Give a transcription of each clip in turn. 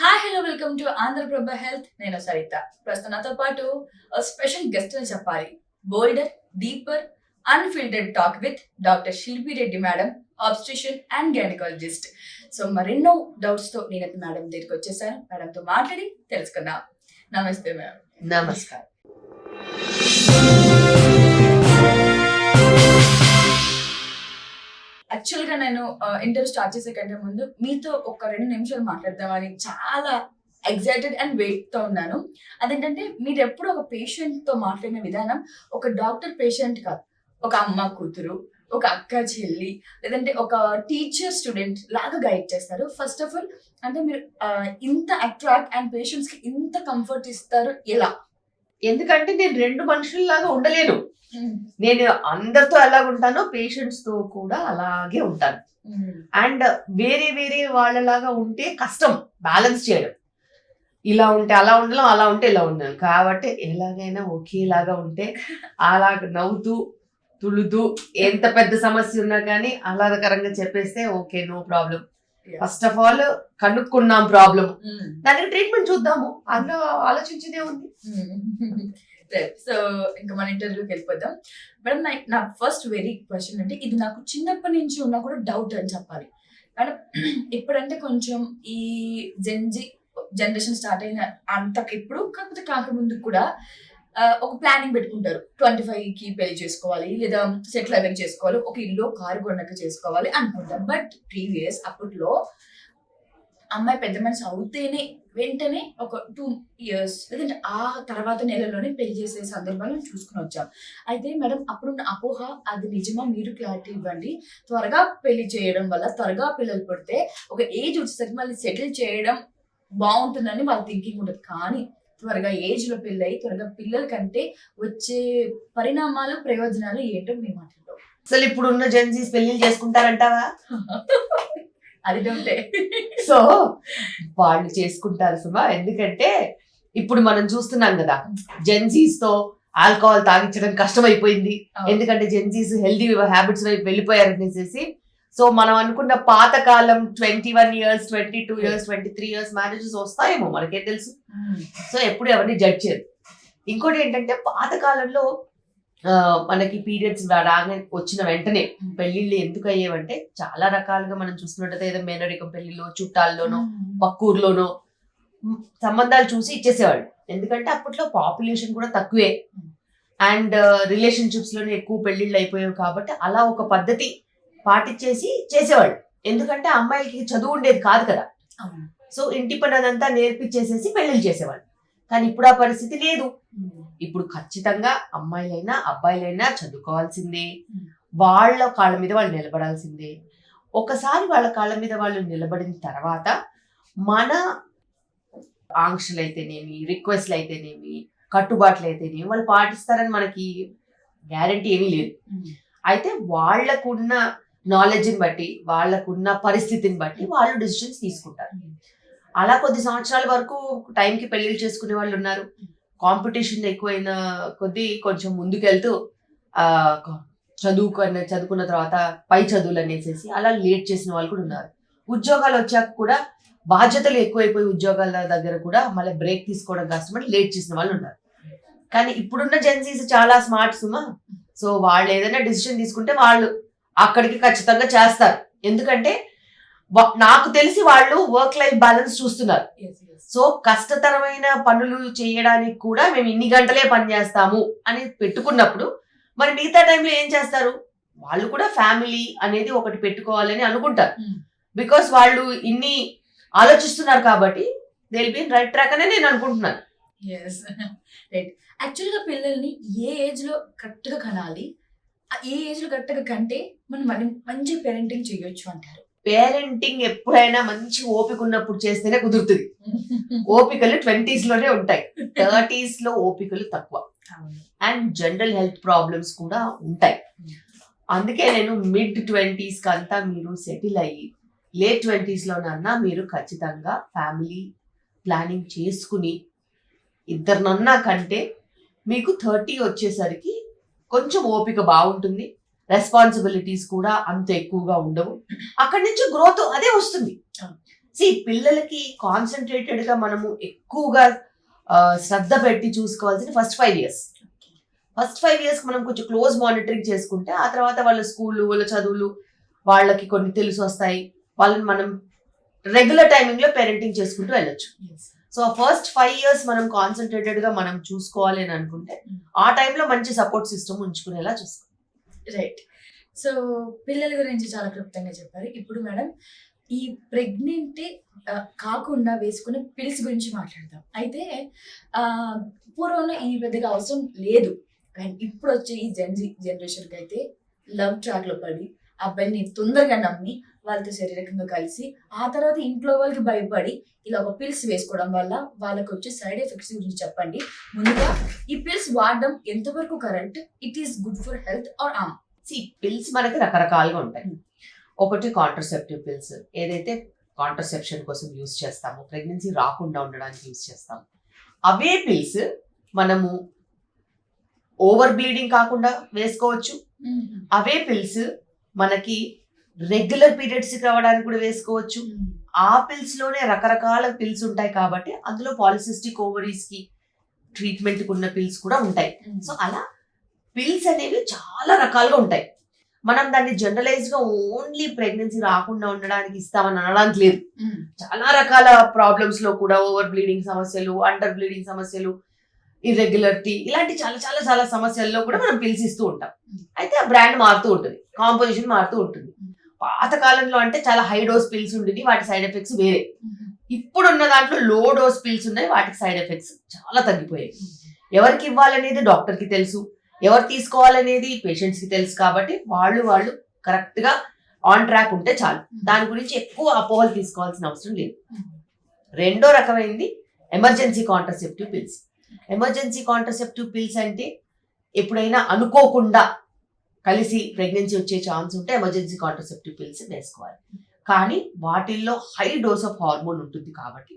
Hi hello welcome to Andhra Prabha health. నేను సరిత. ప్రస్తుతం నాతో పాటు స్పెషల్ గెస్ట్ అని చెప్పాలి. Bolder, deeper, unfiltered talk with doctor Shilpi Reddy madam, obstetrician and gynaecologist. So మరెన్నో డౌట్స్ తో నేనైతే మేడం దగ్గరికి వచ్చేసాను. మేడంతో మాట్లాడి తెలుసుకుందాం. నమస్తే మేడం. నమస్కారం. యాక్చువల్గా నేను ఇంటర్వ్యూ స్టార్ట్ చేసే కంటే ముందు మీతో ఒక 2 నిమిషాలు మాట్లాడదామని చాలా ఎగ్జైటెడ్ అండ్ వెయిట్ తో ఉన్నాను. అదేంటంటే మీరు ఎప్పుడు ఒక పేషెంట్ తో మాట్లాడిన విధానం ఒక డాక్టర్ పేషెంట్ కాదు, ఒక అమ్మ కూతురు, ఒక అక్క చెల్లి, లేదంటే ఒక టీచర్ స్టూడెంట్ లాగా గైడ్ చేస్తారు. ఫస్ట్ ఆఫ్ ఆల్ అంటే మీరు ఇంత అట్రాక్ట్ అండ్ పేషెంట్స్ కి ఇంత కంఫర్ట్ ఇస్తారు ఎలా? ఎందుకంటే నేను 2 మనుషుల్లాగా ఉండలేను. నేను అందరితో ఎలాగ ఉంటానో పేషెంట్స్ తో కూడా అలాగే ఉంటాను. అండ్ వేరే వేరే వాళ్ళలాగా ఉంటే కష్టం బ్యాలెన్స్ చేయడం. ఇలా ఉంటే అలా ఉండలేం, అలా ఉంటే ఇలా ఉండలేం. కాబట్టి ఎలాగైనా ఒకేలాగా ఉంటే అలా నవ్వుతూ తులుతూ ఎంత పెద్ద సమస్య ఉన్నా కానీ ఆహ్లాదకరంగా చెప్పేస్తే okay, no problem. First of all కనుక్కున్నాం ప్రాబ్లం, దానికి ట్రీట్మెంట్ చూద్దాము, అందులో ఆలోచించేదే ఉంది. సో ఇంకా మన ఇంటర్వ్యూకి వెళ్ళిపోదాం. మేడం, నా ఫస్ట్ వెరీ క్వశ్చన్ అంటే ఇది నాకు చిన్నప్పటి నుంచి ఉన్నా కూడా డౌట్ అని చెప్పాలి. మేడం, ఇప్పుడంటే కొంచెం ఈ జెన్జీ జనరేషన్ స్టార్ట్ అయిన అంతకు ఇప్పుడు కాకపోతే కాకముందు కూడా ఒక ప్లానింగ్ పెట్టుకుంటారు. 25కి పెళ్లి చేసుకోవాలి, లేదా సెటిల్ అయ్యాక చేసుకోవాలి, ఒక ఇల్లు కారు కొన్నాక చేసుకోవాలి అనుకుంటారు. బట్ ప్రీవియస్ అప్పట్లో అమ్మాయి పెద్ద మనిషి అవుతేనే వెంటనే ఒక 2 years లేదంటే ఆ తర్వాత నెలలోనే పెళ్లి చేసే సందర్భాలు చూసుకుని వచ్చాం. అయితే మేడం, అప్పుడున్న అపోహ అది నిజమా? మీరు క్లారిటీ ఇవ్వండి. త్వరగా పెళ్లి చేయడం వల్ల త్వరగా పిల్లలు పుడితే ఒక ఏజ్ వచ్చేసరికి మళ్ళీ సెటిల్ చేయడం బాగుంటుందని వాళ్ళ థింకింగ్ ఉంటుంది. కానీ త్వరగా ఏజ్ లో పెళ్ళి అయ్యి త్వరగా పిల్లల కంటే వచ్చే పరిణామాలు ప్రయోజనాలు ఏంటో మీ మాటల్లో. అసలు ఇప్పుడున్న జెన్జీస్ పెళ్లి చేసుకుంటారంటావా? అది డౌటే. సో వాళ్ళు చేసుకుంటారు సుమా. ఎందుకంటే ఇప్పుడు మనం చూస్తున్నాం కదా, జెన్జీస్ తో ఆల్కహాల్ తాగించడం కష్టమైపోయింది. ఎందుకంటే జెన్జీస్ హెల్దీ హ్యాబిట్స్ వైపు వెళ్ళిపోయారనేసి. సో మనం అనుకున్న పాతకాలం 21 years, 22 years, 23 years మ్యారేజెస్ వస్తాయేమో, మనకే తెలుసు. సో ఎప్పుడు ఎవరిని జడ్జ్ చేయరు. ఇంకోటి ఏంటంటే పాతకాలంలో మనకి పీరియడ్స్ రాగానే వచ్చిన వెంటనే పెళ్లిళ్ళు ఎందుకు అయ్యేవంటే చాలా రకాలుగా మనం చూస్తున్నట్టయితే ఏదో మేనరికం పెళ్లిలో, చుట్టాల్లోనో, పక్కూర్లోనో సంబంధాలు చూసి ఇచ్చేసేవాళ్ళు. ఎందుకంటే అప్పట్లో పాపులేషన్ కూడా తక్కువే అండ్ రిలేషన్షిప్స్ లోనే ఎక్కువ పెళ్లిళ్ళు అయిపోయావు. కాబట్టి అలా ఒక పద్ధతి పాటించేసి చేసేవాళ్ళు. ఎందుకంటే అమ్మాయిలకి చదువు ఉండేది కాదు కదా. సో ఇంటి పని అదంతా నేర్పించేసేసి పెళ్లిళ్ళు చేసేవాళ్ళు. కానీ ఇప్పుడు ఆ పరిస్థితి లేదు. ఇప్పుడు ఖచ్చితంగా అమ్మాయిలైనా అబ్బాయిలైనా చదువుకోవాల్సిందే, వాళ్ళ కాళ్ళ మీద వాళ్ళు నిలబడాల్సిందే. ఒకసారి వాళ్ళ కాళ్ళ మీద వాళ్ళు నిలబడిన తర్వాత మన ఆంక్షలు అయితేనేమి, రిక్వెస్ట్లు అయితేనేమి, కట్టుబాట్లు అయితేనేమి వాళ్ళు పాటిస్తారని మనకి గ్యారంటీ ఏమీ లేదు. అయితే వాళ్లకున్న నాలెడ్జ్ని బట్టి, వాళ్లకున్న పరిస్థితిని బట్టి వాళ్ళు డిసిషన్స్ తీసుకుంటారు. అలా కొద్ది సంవత్సరాల వరకు టైంకి పెళ్లిళ్ళు చేసుకునే వాళ్ళు ఉన్నారు. కాంపిటీషన్ ఎక్కువైన కొద్దీ కొంచెం ముందుకెళ్తూ చదువుకున్న తర్వాత పై చదువులు అనేసి అలా లేట్ చేసిన వాళ్ళు కూడా ఉన్నారు. ఉద్యోగాలు వచ్చాక కూడా బాధ్యతలు ఎక్కువైపోయి ఉద్యోగాల దగ్గర కూడా మళ్ళీ బ్రేక్ తీసుకోవడం కష్టమని లేట్ చేసిన వాళ్ళు ఉన్నారు. కానీ ఇప్పుడున్న జెన్సీస్ చాలా స్మార్ట్ సుమా. సో వాళ్ళు ఏదైనా డిసిషన్ తీసుకుంటే వాళ్ళు అక్కడికి ఖచ్చితంగా చేస్తారు. ఎందుకంటే నాకు తెలిసి వాళ్ళు వర్క్ లైఫ్ బ్యాలెన్స్ చూస్తున్నారు. సో కష్టతరమైన పనులు చేయడానికి కూడా మేము ఇన్ని గంటలే పని చేస్తాము అని పెట్టుకున్నప్పుడు మరి మిగతా టైంలో ఏం చేస్తారు? వాళ్ళు కూడా ఫ్యామిలీ అనేది ఒకటి పెట్టుకోవాలని అనుకుంటారు. బికాస్ వాళ్ళు ఇన్ని ఆలోచిస్తున్నారు కాబట్టి they will be right track అనే నేను అనుకుంటున్నాను. యాక్చువల్గా పిల్లల్ని ఏ ఏజ్ లో కరెక్ట్ గా కనాలి, ఏ ఏజ్ లో కరెక్ట్ గా కంటే మనం మంచి పేరెంటింగ్ చేయొచ్చు అంటారు? పేరెంటింగ్ ఎప్పుడైనా మంచి ఓపిక ఉన్నప్పుడు చేస్తేనే కుదురుతుంది. ఓపికలు 20s లోనే ఉంటాయి, 30s లో ఓపికలు తక్కువ. అండ్ జనరల్ హెల్త్ ప్రాబ్లమ్స్ కూడా ఉంటాయి. అందుకే నేను మిడ్ 20s కంతా మీరు సెటిల్ అయ్యి లేట్ 20s లోనన్నా మీరు ఖచ్చితంగా ఫ్యామిలీ ప్లానింగ్ చేసుకుని ఇద్దరినన్నా కంటే మీకు 30 వచ్చేసరికి కొంచెం ఓపిక బాగుంటుంది. రెస్పాన్సిబిలిటీస్ కూడా అంత ఎక్కువగా ఉండవు. అక్కడి నుంచి గ్రోత్ అదే వస్తుంది. పిల్లలకి కాన్సన్ట్రేటెడ్ గా మనము ఎక్కువగా శ్రద్ధ పెట్టి చూసుకోవాల్సిన ఫస్ట్ 5 years. ఫస్ట్ 5 years మనం కొంచెం క్లోజ్ మానిటరింగ్ చేసుకుంటే ఆ తర్వాత వాళ్ళ స్కూళ్ళు వాళ్ళ చదువులు వాళ్ళకి కొన్ని తెలిసి వస్తాయి. వాళ్ళని మనం రెగ్యులర్ టైమింగ్ లో పేరెంటింగ్ చేసుకుంటూ వెళ్ళొచ్చు. సో ఫస్ట్ 5 years మనం కాన్సన్ట్రేటెడ్ గా మనం చూసుకోవాలి అని అనుకుంటే ఆ టైంలో మంచి సపోర్ట్ సిస్టమ్ ఉంచుకునేలా చూసుకోవాలి. రైట్. సో పిల్లల గురించి చాలా క్లుప్తంగా చెప్పారు. ఇప్పుడు మేడం ఈ ప్రెగ్నెంట్ కాకుండా వేసుకునే పిల్స్ గురించి మాట్లాడదాం. అయితే పూర్వంలో ఈ పెద్దగా అవసరం లేదు, కానీ ఇప్పుడు వచ్చే ఈ జనరేషన్కి అయితే లవ్ ట్రాక్ లో పడి అబ్బాయిని తొందరగా నమ్మి వాళ్ళతో శారీరకంగా కలిసి ఆ తర్వాత ఇంట్లో వాళ్ళకి భయపడి ఇలా ఒక పిల్స్ వేసుకోవడం వల్ల వాళ్ళకి వచ్చే సైడ్ ఎఫెక్ట్స్ గురించి చెప్పండి. ముందుగా ఈ పిల్స్ వాడడం ఎంతవరకు correct, it is good for health or harm? Pills మనకి రకరకాలుగా ఉంటాయి. ఒకటి కాంట్రసెప్టివ్ పిల్స్, ఏదైతే కాంట్రసెప్షన్ కోసం యూజ్ చేస్తాము, ప్రెగ్నెన్సీ రాకుండా ఉండడానికి యూజ్ చేస్తాము. అవే పిల్స్ మనము ఓవర్ బ్లీడింగ్ కాకుండా వేసుకోవచ్చు. అవే పిల్స్ మనకి రెగ్యులర్ పీరియడ్స్ రావడానికి కూడా వేసుకోవచ్చు. ఆ పిల్స్ లోనే రకరకాల పిల్స్ ఉంటాయి కాబట్టి అందులో పాలిసిస్టిక్ ఓవరీస్ కి ట్రీట్మెంట్ ఉన్న పిల్స్ కూడా ఉంటాయి. సో అలా పిల్స్ అనేవి చాలా రకాలుగా ఉంటాయి. మనం దాన్ని జనరలైజ్ గా ఓన్లీ ప్రెగ్నెన్సీ రాకుండా ఉండడానికి ఇస్తామని అనడానికి లేదు. చాలా రకాల ప్రాబ్లమ్స్ లో కూడా ఓవర్ బ్లీడింగ్ సమస్యలు, అండర్ బ్లీడింగ్ సమస్యలు, ఇర్రెగ్యులరిటీ, ఇలాంటి చాలా చాలా చాలా సమస్యల్లో కూడా మనం పిల్స్ ఇస్తూ ఉంటాం. అయితే ఆ బ్రాండ్ మారుతూ ఉంటుంది, కాంపోజిషన్ మారుతూ ఉంటుంది. పాత కాలంలో అంటే చాలా హై డోస్ పిల్స్ ఉండేవి, వాటి సైడ్ ఎఫెక్ట్స్ వేరే. ఇప్పుడున్న దాంట్లో లో డోస్ పిల్స్ ఉన్నాయి, వాటికి సైడ్ ఎఫెక్ట్స్ చాలా తగ్గిపోయాయి. ఎవరికి ఇవ్వాలనేది డాక్టర్కి తెలుసు, ఎవరు తీసుకోవాలనేది పేషెంట్స్ కి తెలుసు. కాబట్టి వాళ్ళు కరెక్ట్ గా ఆన్ ట్రాక్ ఉంటే చాలు, దాని గురించి ఎక్కువ అపోహలు తీసుకోవాల్సిన అవసరం లేదు. రెండో రకమైనది emergency contraceptive pills. Emergency contraceptive pills అంటే ఎప్పుడైనా అనుకోకుండా కలిసి ప్రెగ్నెన్సీ వచ్చే ఛాన్స్ ఉంటే ఎమర్జెన్సీ కాంట్రసెప్టివ్ పిల్స్ వేసుకోవాలి. కానీ వాటిల్లో హై డోస్ ఆఫ్ హార్మోన్ ఉంటుంది కాబట్టి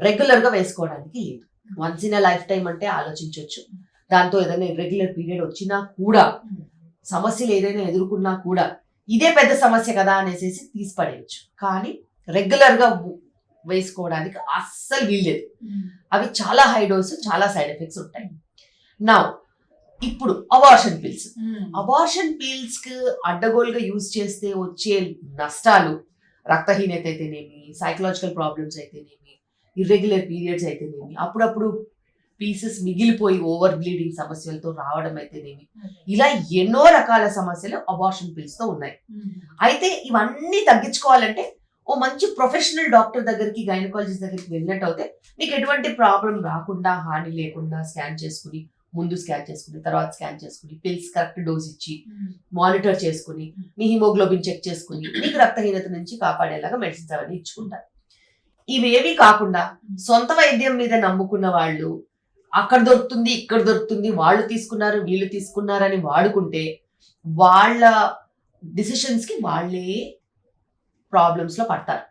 రెగ్యులర్ గా వేసుకోవడానికి లేదు. వన్స్ ఇన్ లైఫ్ టైం అంటే ఆలోచించవచ్చు. దాంతో ఏదైనా ఇర్రెగ్యులర్ పీరియడ్ వచ్చినా కూడా, సమస్యలు ఏదైనా ఎదుర్కొన్నా కూడా ఇదే పెద్ద సమస్య కదా అనేసి తీసి పడేయచ్చు. కానీ రెగ్యులర్ గా వేసుకోవడానికి అస్సలు వీల్లేదు. అవి చాలా హై డోస్, చాలా సైడ్ ఎఫెక్ట్స్ ఉంటాయి. నా ఇప్పుడు అబార్షన్ పిల్స్. అబార్షన్ పిల్స్ కి అడ్డగోలుగా యూజ్ చేస్తే వచ్చే నష్టాలు, రక్తహీనత అయితేనేమి, సైకలాజికల్ ప్రాబ్లమ్స్ అయితేనేమి, ఇర్రెగ్యులర్ పీరియడ్స్ అయితేనేమి, అప్పుడప్పుడు పీసెస్ మిగిలిపోయి ఓవర్ బ్లీడింగ్ సమస్యలతో రావడం అయితేనేమి, ఇలా ఎన్నో రకాల సమస్యలు అబార్షన్ పిల్స్ తో ఉన్నాయి. అయితే ఇవన్నీ తగ్గించుకోవాలంటే ఓ మంచి ప్రొఫెషనల్ డాక్టర్ దగ్గరికి, గైనకాలజిస్ట్ దగ్గరికి వెళ్ళినట్టు అయితే నీకు ఎటువంటి ప్రాబ్లం రాకుండా, హాని లేకుండా స్కాన్ చేసుకుని, ముందు స్కాన్ చేసుకుని, తర్వాత స్కాన్ చేసుకుని, పిల్స్ కరెక్ట్ డోస్ ఇచ్చి మానిటర్ చేసుకుని, నీ హిమోగ్లోబిన్ చెక్ చేసుకుని, నీకు రక్తహీనత నుంచి కాపాడేలాగా మెడిసిన్స్ అవన్నీ ఇచ్చుకుంటారు. ఇవేవి కాకుండా సొంత వైద్యం మీద నమ్ముకున్న వాళ్ళు అక్కడ దొరుకుతుంది, ఇక్కడ దొరుకుతుంది, వాళ్ళు తీసుకున్నారు, వీళ్ళు తీసుకున్నారని వాడుకుంటే వాళ్ళ డిసిషన్స్ కి వాళ్ళే ప్రాబ్లమ్స్ లో పడతారు.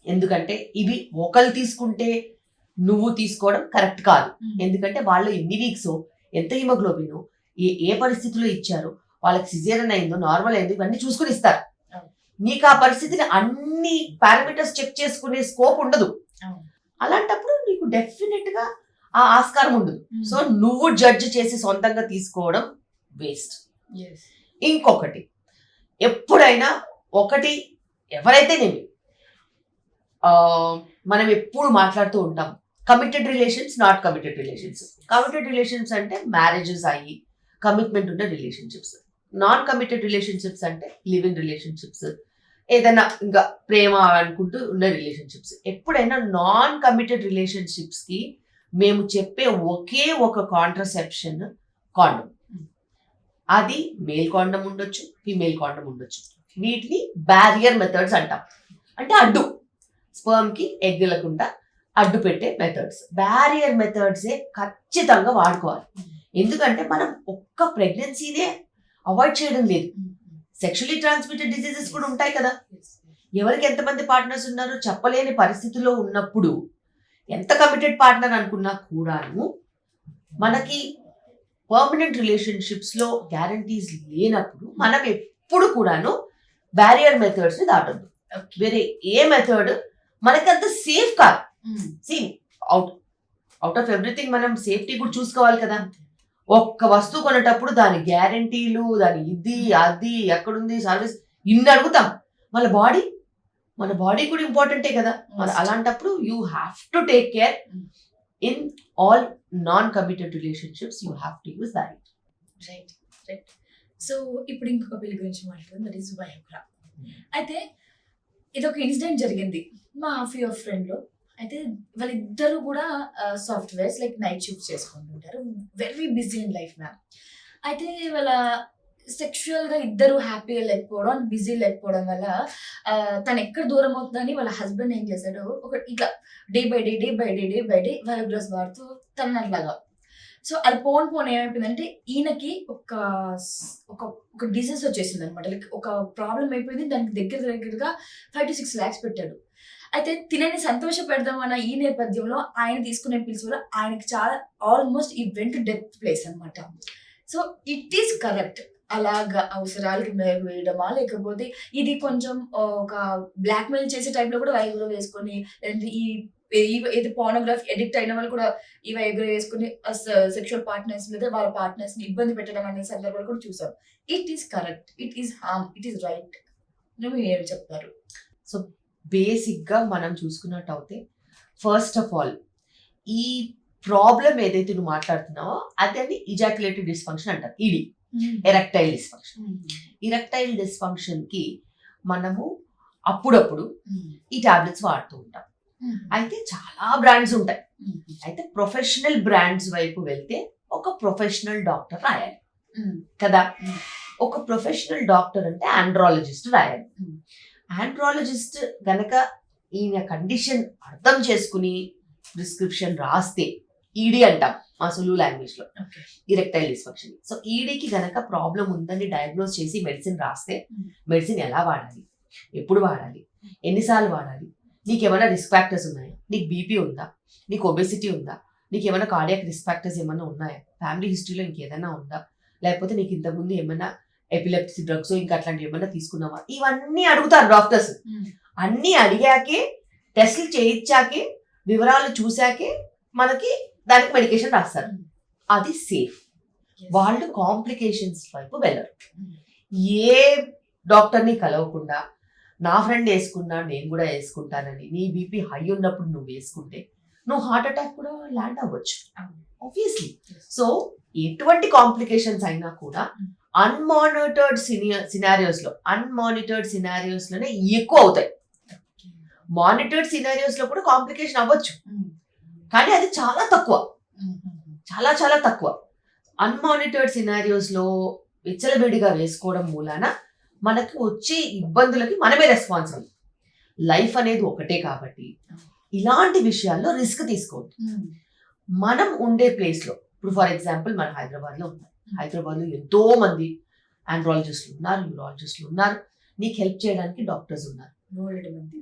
ఎందుకంటే ఇవి ఒకళ్ళు తీసుకుంటే నువ్వు తీసుకోవడం కరెక్ట్ కాదు. ఎందుకంటే వాళ్ళు ఎన్ని వీక్స్, ఎంత హిమోగ్లోబిన్, ఏ పరిస్థితిలో ఇచ్చారు, వాళ్ళకి సిజేరియన్ అయిందో, నార్మల్ అయిందో, ఇవన్నీ చూసుకుని ఇస్తారు. నీకు ఆ పరిస్థితిని అన్ని పారామీటర్స్ చెక్ చేసుకునే స్కోప్ ఉండదు. అలాంటప్పుడు నీకు డెఫినెట్ గా ఆ ఆస్కారం ఉండదు. సో నువ్వు జడ్జ్ చేసి సొంతంగా తీసుకోవడం వేస్ట్. ఇంకొకటి, ఎప్పుడైనా ఒకటి ఎవరైతేనేమి మనం ఎప్పుడు మాట్లాడుతూ ఉంటాం, committed relations, not committed relations. Committed relations అంటే మ్యారేజెస్ అయ్యి కమిట్మెంట్ ఉన్న రిలేషన్షిప్స్. నాన్ కమిటెడ్ రిలేషన్షిప్స్ అంటే లివ్ ఇన్ రిలేషన్షిప్స్, ఏదైనా ఇంకా ప్రేమ అనుకుంటూ ఉన్న రిలేషన్షిప్స్. ఎప్పుడైనా నాన్ కమిటెడ్ రిలేషన్షిప్స్ కి మేము చెప్పే ఒకే ఒక కాంట్రసెప్షన్ కాండమ్. అది మేల్ కాండమ్ ఉండొచ్చు, ఫీమేల్ కాండమ్ ఉండొచ్చు. వీటిని బ్యారియర్ మెథడ్స్ అంటాం. అంటే అడ్డు, స్పర్మ్ కి ఎగ్ లేకుండా అడ్డు పెట్టే మెథడ్స్. బ్యారియర్ మెథడ్సే ఖచ్చితంగా వాడుకోవాలి. ఎందుకంటే మనం ఒక్క ప్రెగ్నెన్సీనే అవాయిడ్ చేయడం లేదు, సెక్షువల్లీ ట్రాన్స్మిటెడ్ డిసీజెస్ కూడా ఉంటాయి కదా. ఎవరికి ఎంతమంది పార్ట్నర్స్ ఉన్నారో చెప్పలేని పరిస్థితిలో ఉన్నప్పుడు ఎంత కమిటెడ్ పార్ట్నర్ అనుకున్నా కూడాను మనకి పర్మనెంట్ రిలేషన్షిప్స్ లో గ్యారంటీస్ లేనప్పుడు మనం ఎప్పుడు కూడాను బ్యారియర్ మెథడ్స్ ని దాటొద్దు. వేరే ఏ మెథడ్ మనకి అంత సేఫ్ కాదు. సీ అవుట్ ఆఫ్ ఎవ్రీథింగ్ మనం సేఫ్టీ కూడా చూసుకోవాలి కదా. ఒక్క వస్తువు కొనేటప్పుడు దాని గ్యారంటీలు, దాని ఇది అది ఎక్కడుంది సర్వీస్ ఇన్ని అడుగుతాం. మన బాడీ కూడా ఇంపార్టెంటే కదా. మరి అలాంటప్పుడు you have to take care. In all non committed relationships you have to use that. Right right. So ఇప్పుడు ఇంకొక పెళ్లి గురించి మాట్లాడుతుంది, దట్ ఈస్ వయోగ్రా. అయితే ఇది ఒక ఇన్సిడెంట్ జరిగింది మా ఫ్రెండ్ లో. అయితే వాళ్ళిద్దరు కూడా సాఫ్ట్వేర్స్ లైక్ నైట్ షిఫ్ట్ చేసుకుంటుంటారు, very busy in life ma'am. అయితే వాళ్ళ సెక్షువల్ గా ఇద్దరు హ్యాపీగా లేకపోవడం, బిజీ లేకపోవడం వల్ల తను ఎక్కడ దూరం అవుతుందని వాళ్ళ హస్బెండ్ ఏం చేశాడు, ఒక ఇట్లా డే బై డే వయోగ్రాస్ వాడుతూ తన అట్లాగా. సో అది పోన్ ఏమైపోయిందంటే ఈయనకి ఒక ఒక డిసీజ్ వచ్చేసింది అనమాట. లైక్ ఒక ప్రాబ్లం అయిపోయింది, దానికి దగ్గరగా 5 to 6 lakhs పెట్టాడు. అయితే తినని సంతోష పెడదామన్న ఈ నేపథ్యంలో ఆయన తీసుకునే పిల్స్ వల్ల ఆయనకి చాలా ఆల్మోస్ట్ ఈ వెంట్ డెత్ ప్లేస్ అనమాట. సో ఇట్ ఈస్ కరెక్ట్ అలాగా అవసరాలకి వేయడమా, లేకపోతే ఇది కొంచెం ఒక బ్లాక్ మెయిల్ చేసే టైంలో కూడా వైగ్రో వేసుకొని, లేదంటే ఏది పోర్నోగ్రఫీ ఎడిక్ట్ అయిన వాళ్ళు కూడా ఈ వైగ్రో వేసుకుని సెక్షువల్ పార్ట్నర్స్ లేదా వాళ్ళ పార్ట్నర్స్ ని ఇబ్బంది పెట్టడం అనే సందర్భాలు కూడా చూసాం. It is correct, it is harm, it is right, నువ్వు ఏం చెప్తారు? సో బేసిక్ గా మనం చూసుకున్నట్టు అయితే ఫస్ట్ ఆఫ్ ఆల్ ఈ ప్రాబ్లం ఏదైతే నువ్వు మాట్లాడుతున్నావో అదే ఇజాక్యులేటరీ డిస్ఫంక్షన్ అంటారు, ED, erectile dysfunction. Erectile dysfunction కి మనము అప్పుడప్పుడు ఈ టాబ్లెట్స్ వాడుతూ ఉంటాం. అయితే చాలా బ్రాండ్స్ ఉంటాయి. అయితే ప్రొఫెషనల్ బ్రాండ్స్ వైపు వెళ్తే ఒక ప్రొఫెషనల్ డాక్టర్ రాయాలి కదా. ఒక ప్రొఫెషనల్ డాక్టర్ అంటే ఆండ్రాలజిస్ట్ రాయాలి. ఆండ్రాలజిస్ట్ గనక ఈయన కండిషన్ అర్థం చేసుకుని ప్రిస్క్రిప్షన్ రాస్తే, ఈడీ అంటాం మా సులువు లాంగ్వేజ్ లో, ఇరెక్టైల్ డిస్ఫంక్షన్. సో ఈడీకి గనక ప్రాబ్లం ఉందని డయాగ్నోస్ చేసి మెడిసిన్ రాస్తే, మెడిసిన్ ఎలా వాడాలి, ఎప్పుడు వాడాలి, ఎన్నిసార్లు వాడాలి, నీకు ఏమైనా రిస్క్ ఫ్యాక్టర్స్ ఉన్నాయా, నీకు బీపీ ఉందా, నీకు ఒబెసిటీ ఉందా, నీకు ఏమైనా కార్డియాక్ రిస్క్ ఫ్యాక్టర్స్ ఏమైనా ఉన్నాయా, ఫ్యామిలీ హిస్టరీలో ఇంకేదైనా ఉందా, లేకపోతే నీకు ఇంతకుముందు ఏమైనా ఎపిలెప్సీ డ్రగ్స్ ఇంకా అట్లాంటివి ఏమైనా తీసుకున్నావా, ఇవన్నీ అడుగుతారు డాక్టర్స్. అన్నీ అడిగాకే, టెస్టులు చేయించాకే, వివరాలు చూశాకే మనకి దానికి మెడికేషన్ రాస్తారు. అది సేఫ్. వాళ్ళు కాంప్లికేషన్స్ వైపు వెళ్ళరు. ఏ డాక్టర్ని కలవకుండా నా ఫ్రెండ్ వేసుకున్నా నేను కూడా వేసుకుంటానని నీ బీపీ హై ఉన్నప్పుడు నువ్వు వేసుకుంటే నువ్వు హార్ట్ అటాక్ కూడా ల్యాండ్ అవ్వచ్చు ఆబ్వియస్లీ. సో ఎటువంటి కాంప్లికేషన్స్ అయినా కూడా అన్మానిటర్డ్ సినారియోస్ లోనే ఎక్కువ అవుతాయి. మానిటర్డ్ సినారియోస్ లో కూడా కాంప్లికేషన్ అవ్వచ్చు, కానీ అది చాలా తక్కువ, చాలా చాలా తక్కువ. అన్మానిటర్డ్ సినారియోస్ లో విచ్చలవిడిగా వేసుకోవడం మూలాన మనకి వచ్చే ఇబ్బందులకి మనమే రెస్పాన్సిబుల్. లైఫ్ అనేది ఒకటే కాబట్టి ఇలాంటి విషయాల్లో రిస్క్ తీసుకోవద్దు. మనం ఉండే ప్లేస్ లో, ఇప్పుడు ఫర్ ఎగ్జాంపుల్ మన హైదరాబాద్ లో ఉన్నాం. హైదరాబాద్ లో ఎంతో మంది ఆండ్రాలజిస్టులు ఉన్నారు, న్యూరాలజిస్టులు ఉన్నారు, నీకు హెల్ప్ చేయడానికి డాక్టర్స్ ఉన్నారు.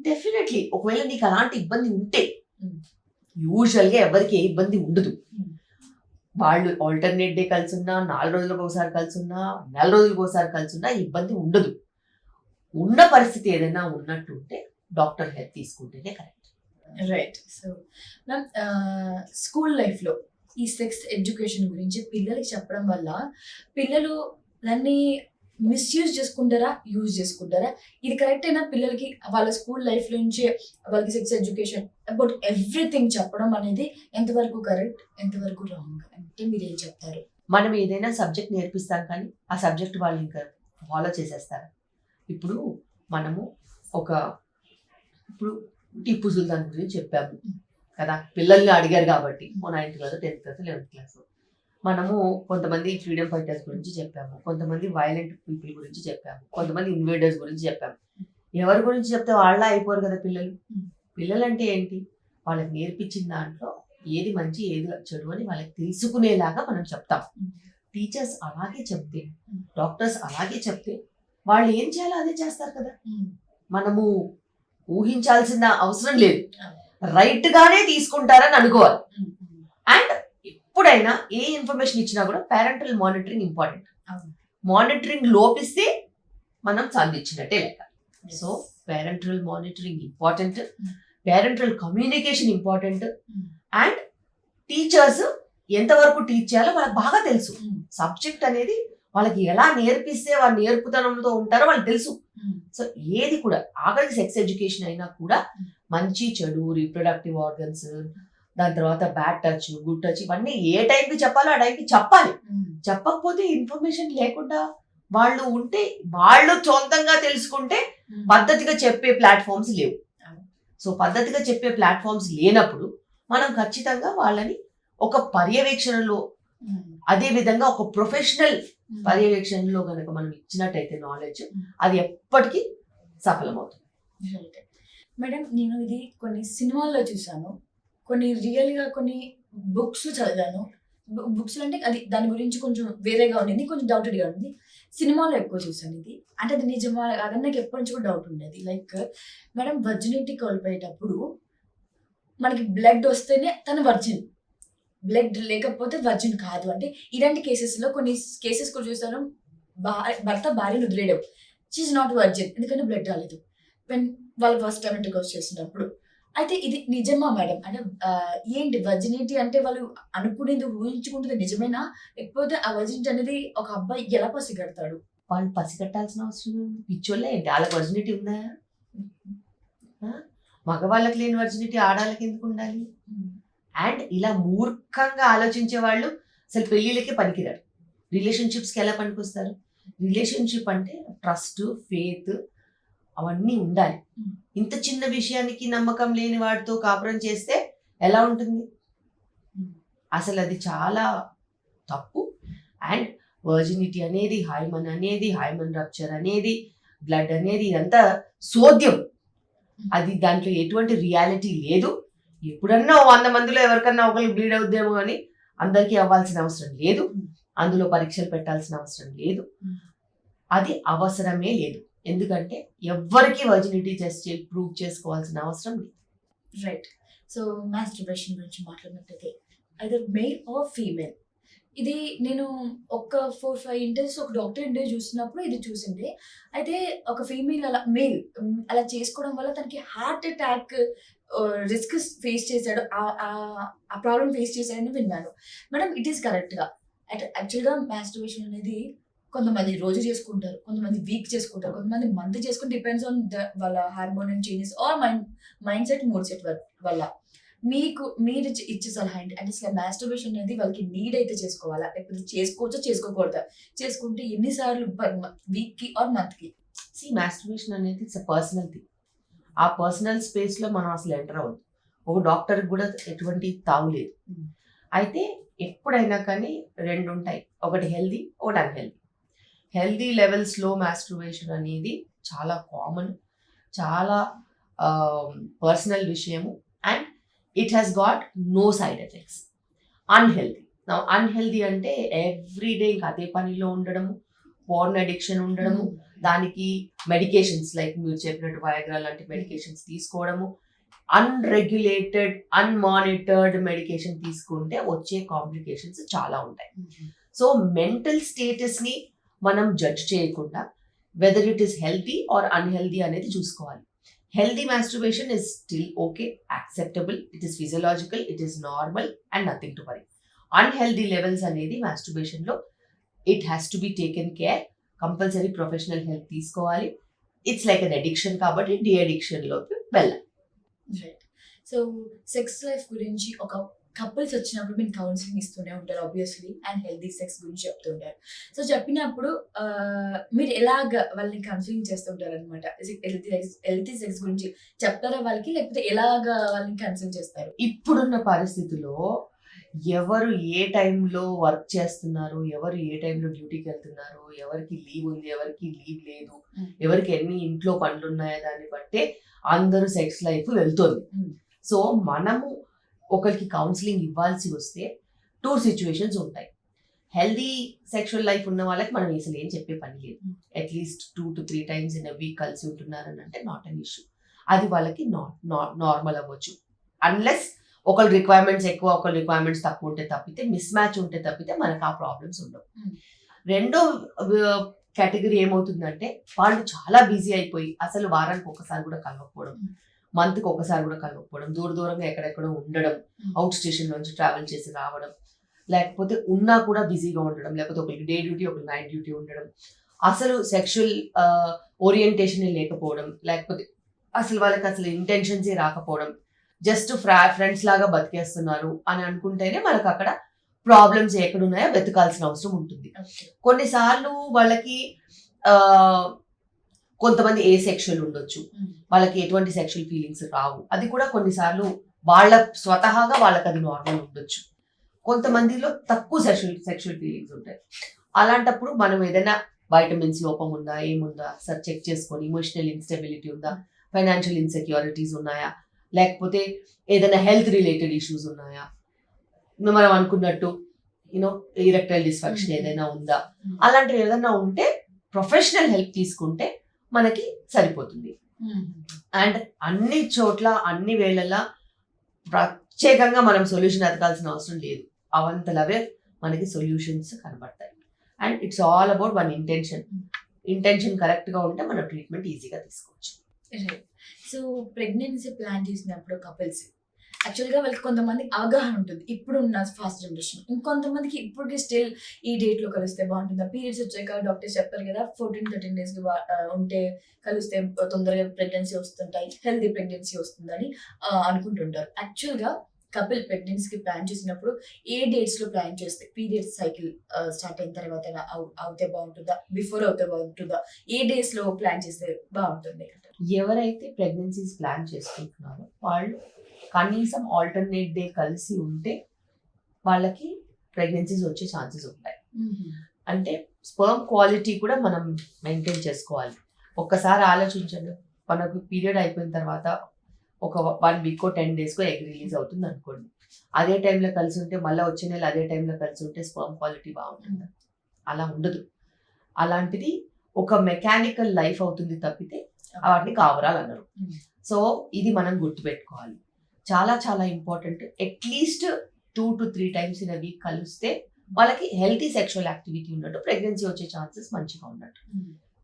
డెఫినెట్లీ ఒకవేళ నీకు అలాంటి ఇబ్బంది ఉంటే, యూజువల్ గా ఎవరికి ఏ ఇబ్బంది ఉండదు. వాళ్ళు ఆల్టర్నేట్ డే కలిసి ఉన్నా, 4 రోజులకు ఒకసారి కలిసి ఉన్నా, 4 రోజులకు ఒకసారి కలిసి ఉన్నా ఇబ్బంది ఉండదు. ఉన్న పరిస్థితి ఏదైనా ఉన్నట్టుంటే డాక్టర్ హెల్ప్ తీసుకుంటేనే correct. Right. So ma'am, school లైఫ్లో ఈ సెక్స్ ఎడ్యుకేషన్ గురించి పిల్లలకి చెప్పడం వల్ల పిల్లలు దాన్ని మిస్యూజ్ చేసుకుంటారా, యూజ్ చేసుకుంటారా? ఇది కరెక్ట్ అయినా పిల్లలకి వాళ్ళ స్కూల్ లైఫ్ నుంచి వాళ్ళకి సెక్స్ ఎడ్యుకేషన్ అబౌట్ ఎవ్రీథింగ్ చెప్పడం అనేది ఎంతవరకు కరెక్ట్, ఎంతవరకు రాంగ్ అంటే మీరు ఏం చెప్తారు? మనం ఏదైనా సబ్జెక్ట్ నేర్పిస్తాం కానీ ఆ సబ్జెక్ట్ వాళ్ళు ఇంకా ఫాలో చేసేస్తారు. ఇప్పుడు మనము ఇప్పుడు టిప్పు సుల్తాన్ గురించి చెప్పాము కదా, పిల్లల్ని అడిగారు కాబట్టి 9th class 10th class 11th class. మనము కొంతమంది ఫ్రీడమ్ ఫైటర్స్ గురించి చెప్పాము, కొంతమంది వైలెంట్ పీపుల్ గురించి చెప్పాము, కొంతమంది ఇన్వేడర్స్ గురించి చెప్పాము. ఎవరి గురించి చెప్తే వాళ్ళ అయిపోరు కదా పిల్లలు. పిల్లలు అంటే ఏంటి, వాళ్ళకి నేర్పించిన దాంట్లో ఏది మంచి ఏది చెడు అని వాళ్ళకి తెలుసుకునేలాగా మనం చెప్తాం. టీచర్స్ అలాగే చెప్తే, డాక్టర్స్ అలాగే చెప్తే వాళ్ళు ఏం చేయాలో అదే చేస్తారు కదా. మనము ఊహించాల్సిన అవసరం లేదు, రైట్ గానే తీసుకుంటారని అనుకోవాలి. అండ్ ఎప్పుడైనా ఏ ఇన్ఫర్మేషన్ ఇచ్చినా కూడా పేరెంటల్ మానిటరింగ్ ఇంపార్టెంట్. మానిటరింగ్ లోపిస్తే మనం సాధించినట్టే లెక్క. So parental monitoring important. Parental communication important, and teachers ఎంతవరకు టీచ్ చేయాలో వాళ్ళకి బాగా తెలుసు. సబ్జెక్ట్ అనేది వాళ్ళకి ఎలా నేర్పిస్తే వాళ్ళు నేర్పుతనంతో ఉంటారో వాళ్ళకి తెలుసు. సో ఏది కూడా ఆఖరికి సెక్స్ ఎడ్యుకేషన్ అయినా కూడా మంచి చెడు, రీప్రొడక్టివ్ ఆర్గన్స్, దాని తర్వాత బ్యాడ్ టచ్, గుడ్ టచ్, ఇవన్నీ ఏ టైంకి చెప్పాలో ఆ టైంకి చెప్పాలి. చెప్పకపోతే ఇన్ఫర్మేషన్ లేకుండా వాళ్ళు ఉంటే, వాళ్ళు సొంతంగా తెలుసుకుంటే పద్ధతిగా చెప్పే ప్లాట్ఫామ్స్ లేవు. సో పద్ధతిగా చెప్పే ప్లాట్ఫామ్స్ లేనప్పుడు మనం ఖచ్చితంగా వాళ్ళని ఒక పర్యవేక్షణలో, అదే విధంగా ఒక ప్రొఫెషనల్ పర్యవేక్షణలో కనుక మనం ఇచ్చినట్టయితే నాలెడ్జ్, అది ఎప్పటికీ సఫలమవుతుంది. మేడం, నేను ఇది కొన్ని సినిమాల్లో చూసాను, కొన్ని రియల్ గా కొన్ని బుక్స్ చదివాను. బుక్స్ అంటే అది దాని గురించి కొంచెం వేరేగా ఉంది, కొంచెం డౌటెడ్గా ఉంది. సినిమాలో ఎక్కువ చూసాను ఇది. అంటే అది నిజమా అదని నాకు ఎప్పటి నుంచి కూడా డౌట్ ఉండేది. లైక్ మేడం, వర్జినిటీ కోల్పోయేటప్పుడు మనకి బ్లడ్ వస్తేనే తను వర్జిన్, బ్లడ్ లేకపోతే వర్జిన్ కాదు. అంటే ఇలాంటి కేసెస్లో కొన్ని కేసెస్ కూడా చూసాను, భర్త భార్యను వదిలేయడం, షీఈ్ నాట్ వర్జిన్, ఎందుకంటే బ్లడ్ రాలేదు వెన్ వాళ్ళు ఫస్ట్ టైం ఇంటర్కోర్స్ చేసినప్పుడు. అయితే ఇది నిజమా మేడం? అంటే ఏంటి వర్జినిటీ అంటే వాళ్ళు అనుకునేది, ఊహించుకుంటుంది నిజమేనా? లేకపోతే ఆ వర్జినిటీ అనేది ఒక అబ్బాయి ఎలా పసిగడతాడు? వాళ్ళు పసిగట్టాల్సిన అవసరం పిచ్చోళ్ళే ఏంటి? వాళ్ళకి వర్జినిటీ ఉందా? మగవాళ్ళకి లేని వర్జినిటీ ఆడాళ్ళకి ఎందుకు ఉండాలి? అండ్ ఇలా మూర్ఖంగా ఆలోచించే వాళ్ళు అసలు పెళ్ళిళ్ళకే పనికిరారు. రిలేషన్షిప్స్కి ఎలా పనికొస్తారు? రిలేషన్షిప్ అంటే ట్రస్ట్, ఫేత్ అవన్నీ ఉండాలి. ఇంత చిన్న విషయానికి నమ్మకం లేని వాడితో కాపురం చేస్తే ఎలా ఉంటుంది? అసలు అది చాలా తప్పు. అండ్ వర్జినిటీ అనేది, హైమన్ రప్చర్ అనేది, బ్లడ్ అనేది ఇదంతా సోద్యం. అది దాంట్లో ఎటువంటి రియాలిటీ లేదు. ఎప్పుడన్నా 100 మందిలో ఎవరికన్నా ఒకరికి బ్లీడ్ అవుద్దేమో అని అందరికీ అవ్వాల్సిన అవసరం లేదు. అందులో పరీక్షలు పెట్టాల్సిన అవసరం లేదు. అది అవసరమే లేదు. ఎందుకంటే ఎవ్వరికి వర్జినిటీ టెస్ట్ ప్రూవ్ చేసుకోవాల్సిన అవసరం లేదు. రైట్. సో మాస్టర్బేషన్ గురించి మాట్లాడినట్టయితే ఐదర్ మేల్ ఆర్ ఫీమేల్, ఇది నేను ఒక 4-5 ఇంటర్వ్యూస్, ఒక డాక్టర్ ఇంటర్వ్యూ చూసినప్పుడు ఇది చూసింది. అయితే ఒక ఫీమేల్ అలా మేల్ అలా చేసుకోవడం వల్ల తనకి హార్ట్ అటాక్ రిస్క్ ఫేస్ చేశాడు, ఆ ప్రాబ్లం ఫేస్ చేశాడని విన్నాను. మేడం, ఇట్ ఈస్ కరెక్ట్గా? యాక్చువల్గా మాస్టర్బేషన్ అనేది కొంతమంది రోజు చేసుకుంటారు, కొంతమంది వీక్ చేసుకుంటారు, కొంతమంది మంత్ చేసుకుని, డిపెండ్స్ ఆన్ వాళ్ళ hormonal changes or mindset, mood set వల్ల. మీరు ఇచ్చే సలహా ఏంటి? అంటే అసలు మాస్టర్బేషన్ అనేది వాళ్ళకి నీడ్ అయితే చేసుకోవాలా, లేకపోతే చేసుకోవచ్చా, చేసుకోకూడదా? చేసుకుంటే ఎన్నిసార్లు వీక్కి ఆర్ మంత్కి? మాస్టర్బేషన్ అనేది ఇట్స్ పర్సనల్ థింగ్. ఆ పర్సనల్ స్పేస్లో మనం అసలు ఎంటర్ అవ్వదు. ఒక డాక్టర్కి కూడా ఎటువంటి తావులేదు. అయితే ఎప్పుడైనా కానీ 2 ఉంటాయి, ఒకటి హెల్దీ, ఒకటి అన్హెల్దీ. హెల్దీ లెవెల్స్లో మాస్టర్బేషన్ అనేది చాలా కామన్, చాలా పర్సనల్ విషయము, and it has got no side effects. Unhealthy అంటే ఎవ్రీడే ఇంకా అదే పనిలో ఉండడము, పోర్న్ అడిక్షన్ ఉండడము, దానికి మెడికేషన్స్ లైక్ మీరు చెప్పినట్టు వయాగ్రా లాంటి మెడికేషన్స్ తీసుకోవడము, అన్రెగ్యులేటెడ్, అన్మానిటర్డ్ మెడికేషన్ తీసుకుంటే వచ్చే కాంప్లికేషన్స్ చాలా ఉంటాయి. సో మెంటల్ స్టేటస్ని మనం జడ్జ్ చేయకుండా whether it is healthy or unhealthy అనేది చూసుకోవాలి. Healthy masturbation is still okay, acceptable, it is physiological, it is normal and nothing to worry. Unhealthy levels అనేది మాస్టర్బేషన్లో it has to be taken care, compulsory professional help తీసుకోవాలి. It's like an addiction కాబట్టి డి అడిక్షన్లోకి వెళ్ళాలి. Right. So sex life గురించి ఒక couples వచ్చినప్పుడు మీరు కౌన్సిలింగ్ ఇస్తూనే ఉంటారు ఆబ్వియస్లీ, అండ్ హెల్దీ సెక్స్ గురించి చెప్తుంటారు. సో చెప్పినప్పుడు మీరు ఎలాగ వాళ్ళని కౌన్సిలింగ్ చేస్తుంటారు అనమాట? హెల్దీ సెక్స్ గురించి చెప్తారా వాళ్ళకి, లేకపోతే ఎలాగ వాళ్ళని కౌన్సిలింగ్ చేస్తారు? ఇప్పుడున్న పరిస్థితిలో ఎవరు ఏ టైంలో వర్క్ చేస్తున్నారు, ఎవరు ఏ టైంలో డ్యూటీకి వెళ్తున్నారు, ఎవరికి లీవ్ ఉంది, ఎవరికి లీవ్ లేదు, ఎవరికి ఎన్ని ఇంట్లో పనులు ఉన్నాయో దాన్ని బట్టే అందరూ సెక్స్ లైఫ్ వెళ్తుంది. సో మనము ఒకరికి కౌన్సిలింగ్ ఇవ్వాల్సి వస్తే 2 సిచ్యువేషన్స్ ఉంటాయి. హెల్దీ సెక్షువల్ లైఫ్ ఉన్న వాళ్ళకి మనం అసలు ఏం చెప్పే పని లేదు. At least 2 to 3 times in a week కలిసి ఉంటున్నారని అంటే నాట్ అన్ ఇష్యూ. అది వాళ్ళకి నార్మల్ అవ్వచ్చు. అన్లెస్ ఒకళ్ళ రిక్వైర్మెంట్స్ ఎక్కువ, ఒకళ్ళ రిక్వైర్మెంట్స్ తక్కువ ఉంటే తప్పితే, మిస్ మ్యాచ్ ఉంటే తప్పితే మనకు ఆ ప్రాబ్లమ్స్ ఉండవు. రెండో కేటగిరీ ఏమవుతుందంటే వాళ్ళు చాలా బిజీ అయిపోయి అసలు వారానికి ఒకసారి కూడా కలవకపోవడం, మంత్కి ఒకసారి కూడా కలవకపోవడం, దూరంగా ఎక్కడెక్కడో ఉండడం, అవుట్ స్టేషన్ నుంచి ట్రావెల్ చేసి రావడం, లేకపోతే ఉన్నా కూడా బిజీగా ఉండడం, లేకపోతే ఒకరికి డే డ్యూటీ ఒకరికి నైట్ డ్యూటీ ఉండడం, అసలు సెక్షువల్ ఓరియంటేషన్ లేకపోవడం, లేకపోతే అసలు వాళ్ళకి అసలు ఇంటెన్షన్సే రాకపోవడం, జస్ట్ ఫ్రెండ్స్ లాగా బతికేస్తున్నారు అని అనుకుంటేనే మనకు అక్కడ ప్రాబ్లమ్స్ ఎక్కడున్నాయో వెతకాల్సిన అవసరం ఉంటుంది. కొన్నిసార్లు వాళ్ళకి కొంతమంది ఏ సెక్షువల్ ఉండొచ్చు, వాళ్ళకి ఎటువంటి సెక్షువల్ ఫీలింగ్స్ రావు, అది కూడా కొన్నిసార్లు వాళ్ళ స్వతహాగా వాళ్ళకి అది నార్మల్ ఉండొచ్చు. కొంతమందిలో తక్కువ సెక్షువల్ ఫీలింగ్స్ ఉంటాయి. అలాంటప్పుడు మనం ఏదైనా వైటమిన్స్ లోపం ఉందా, ఏముందా సార్ చెక్ చేసుకొని, ఇమోషనల్ ఇన్స్టెబిలిటీ ఉందా, ఫైనాన్షియల్ ఇన్సెక్యూరిటీస్ ఉన్నాయా, లేకపోతే ఏదైనా హెల్త్ రిలేటెడ్ ఇష్యూస్ ఉన్నాయా, మనం అనుకున్నట్టు ఇరెక్టైల్ డిస్ఫంక్షన్ ఏదైనా ఉందా, అలాంటివి ఏదైనా ఉంటే ప్రొఫెషనల్ హెల్ప్ తీసుకుంటే మనకి సరిపోతుంది. అండ్ అన్ని చోట్ల అన్ని వేళలా ప్రత్యేకంగా మనం సొల్యూషన్ ఎతకాల్సిన అవసరం లేదు. అవంతలవే మనకి సొల్యూషన్స్ కనబడతాయి. And it's all about one intention కరెక్ట్గా ఉంటే మన ట్రీట్మెంట్ ఈజీగా తీసుకోవచ్చు. సో ప్రెగ్నెన్సీ ప్లాన్ చేసినప్పుడు కపుల్స్ యాక్చువల్గా వాళ్ళకి కొంతమంది అవగాహన ఉంటుంది ఇప్పుడు ఉన్న ఫాస్ట్ జనరేషన్, ఇంకొంతమందికి ఇప్పటికీ స్టిల్ ఈ డేట్లో కలిస్తే బాగుంటుందా, పీరియడ్స్ వచ్చాక డాక్టర్స్ చెప్తారు కదా 14-13 days ఉంటే కలిస్తే తొందరగా ప్రెగ్నెన్సీ వస్తుంటాయి, హెల్తీ ప్రెగ్నెన్సీ వస్తుందని అనుకుంటుంటారు. యాక్చువల్గా కపుల్ ప్రెగ్నెన్సీకి ప్లాన్ చేసినప్పుడు ఏ డేట్స్లో ప్లాన్ చేస్తే పీరియడ్స్ సైకిల్ స్టార్ట్ అయిన తర్వాత అవుతే బాగుంటుందా, బిఫోర్ అవుతే బాగుంటుందా, ఏ డేస్లో ప్లాన్ చేస్తే బాగుంటుంది? ఎవరైతే ప్రెగ్నెన్సీస్ ప్లాన్ చేసుకుంటున్నారో వాళ్ళు కనీసం ఆల్టర్నేట్ డే కలిసి ఉంటే వాళ్ళకి ప్రెగ్నెన్సీస్ వచ్చే ఛాన్సెస్ ఉంటాయి. అంటే స్పర్మ్ క్వాలిటీ కూడా మనం మెయింటైన్ చేసుకోవాలి. ఒక్కసారి ఆలోచించండి, మనకు పీరియడ్ అయిపోయిన తర్వాత ఒక 1 week 10 days ఎగ్ రిలీజ్ అవుతుంది అనుకోండి, అదే టైంలో కలిసి ఉంటే మళ్ళీ వచ్చే నెల అదే టైంలో కలిసి ఉంటే స్పర్మ్ క్వాలిటీ బాగుంటుంది? అలా ఉండదు. అలాంటిది ఒక మెకానికల్ లైఫ్ అవుతుంది తప్పితే వాటిని కావరాలు అన్నారు. సో ఇది మనం గుర్తుపెట్టుకోవాలి. చాలా చాలా important. At least 2 to 3 times in week కలిస్తే వాళ్ళకి హెల్తీ సెక్షువల్ యాక్టివిటీ ఉన్నట్టు, ప్రెగ్నెన్సీ వచ్చే ఛాన్సెస్ మంచిగా ఉన్నట్టు.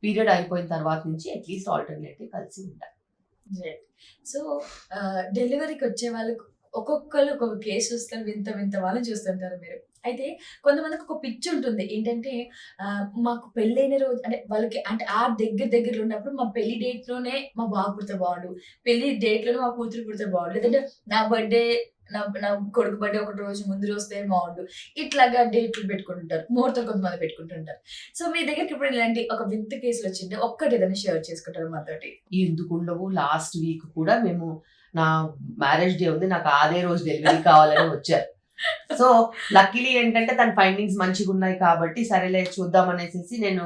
పీరియడ్ అయిపోయిన తర్వాత నుంచి అట్లీస్ట్ ఆల్టర్నేటివ్ కలిసి ఉంటారు. సో డెలివరీకి వచ్చే వాళ్ళకు ఒక్కొక్కరు ఒక్కొక్క కేసు చూస్తారు, వింత వింత వాళ్ళని చూస్తుంటారు మీరు. అయితే కొంతమందికి ఒక పిచ్చి ఉంటుంది ఏంటంటే మాకు పెళ్ళైన రోజు అంటే వాళ్ళకి అంటే ఆ దగ్గరలో ఉన్నప్పుడు మా పెళ్లి డేట్ లోనే మా బాబు పుడితే బాగుండు, పెళ్లి డేట్ లోనే మా కూతురు పుడితే బాగుండు, లేదంటే నా బర్త్డే నా కొడుకు బర్త్డే ఒక రోజు ముందు వస్తే బాగుండు, ఇట్లాగా డేట్లు పెట్టుకుంటుంటారు. ముహూర్తం కొంతమంది పెట్టుకుంటుంటారు. సో మీ దగ్గరికి ఇప్పుడు ఇలాంటి ఒక వింత కేసులు వచ్చింటే ఒక్కటి ఏదైనా షేర్ చేసుకుంటారు మాతోటి? ఎందుకు ఉండవు. లాస్ట్ వీక్ కూడా మేము నా మ్యారేజ్ డే ఉంది, నాకు అదే రోజు డెలివరీ కావాలని వచ్చారు. సో లక్కీలీ ఏంటంటే తన ఫైండింగ్స్ మంచిగా ఉన్నాయి కాబట్టి సరేలే చూద్దాం అనేసి నేను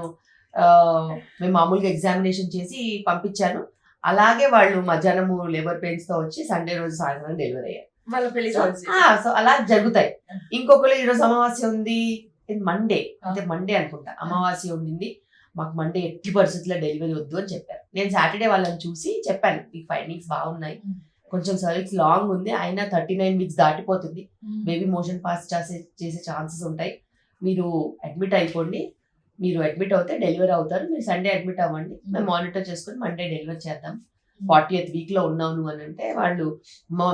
మేము మామూలుగా ఎగ్జామినేషన్ చేసి పంపించాను. అలాగే వాళ్ళు మధ్యాహ్నము లేబర్ పెయిన్స్ తో వచ్చి సండే రోజు సాయంత్రం డెలివరీ అయ్యారు. వాళ్ళ పెళ్లి సో అలా జరుగుతాయి. ఇంకొకరు ఈరోజు అమావాస్య ఉంది, మండే అంటే మండే అనుకుంటా అమావాస్య ఉండింది, మాకు మండే ఎట్టి పరిస్థితుల్లో డెలివరీ వద్దు అని చెప్పారు. నేను సాటర్డే వాళ్ళని చూసి చెప్పాను, ఈ ఫైండింగ్స్ బాగున్నాయి, కొంచెం సర్వీక్స్ లాంగ్ ఉంది, అయినా 39 weeks దాటిపోతుంది, బేబీ మోషన్ పాస్ చేసే ఛాన్సెస్ ఉంటాయి, మీరు అడ్మిట్ అయిపోండి, మీరు అడ్మిట్ అవుతే డెలివరీ అవుతారు, మీరు సండే అడ్మిట్ అవ్వండి, మేము మానిటర్ చేసుకొని మండే డెలివరీ చేద్దాం, 40th week లో ఉన్నాను అని అంటే వాళ్ళు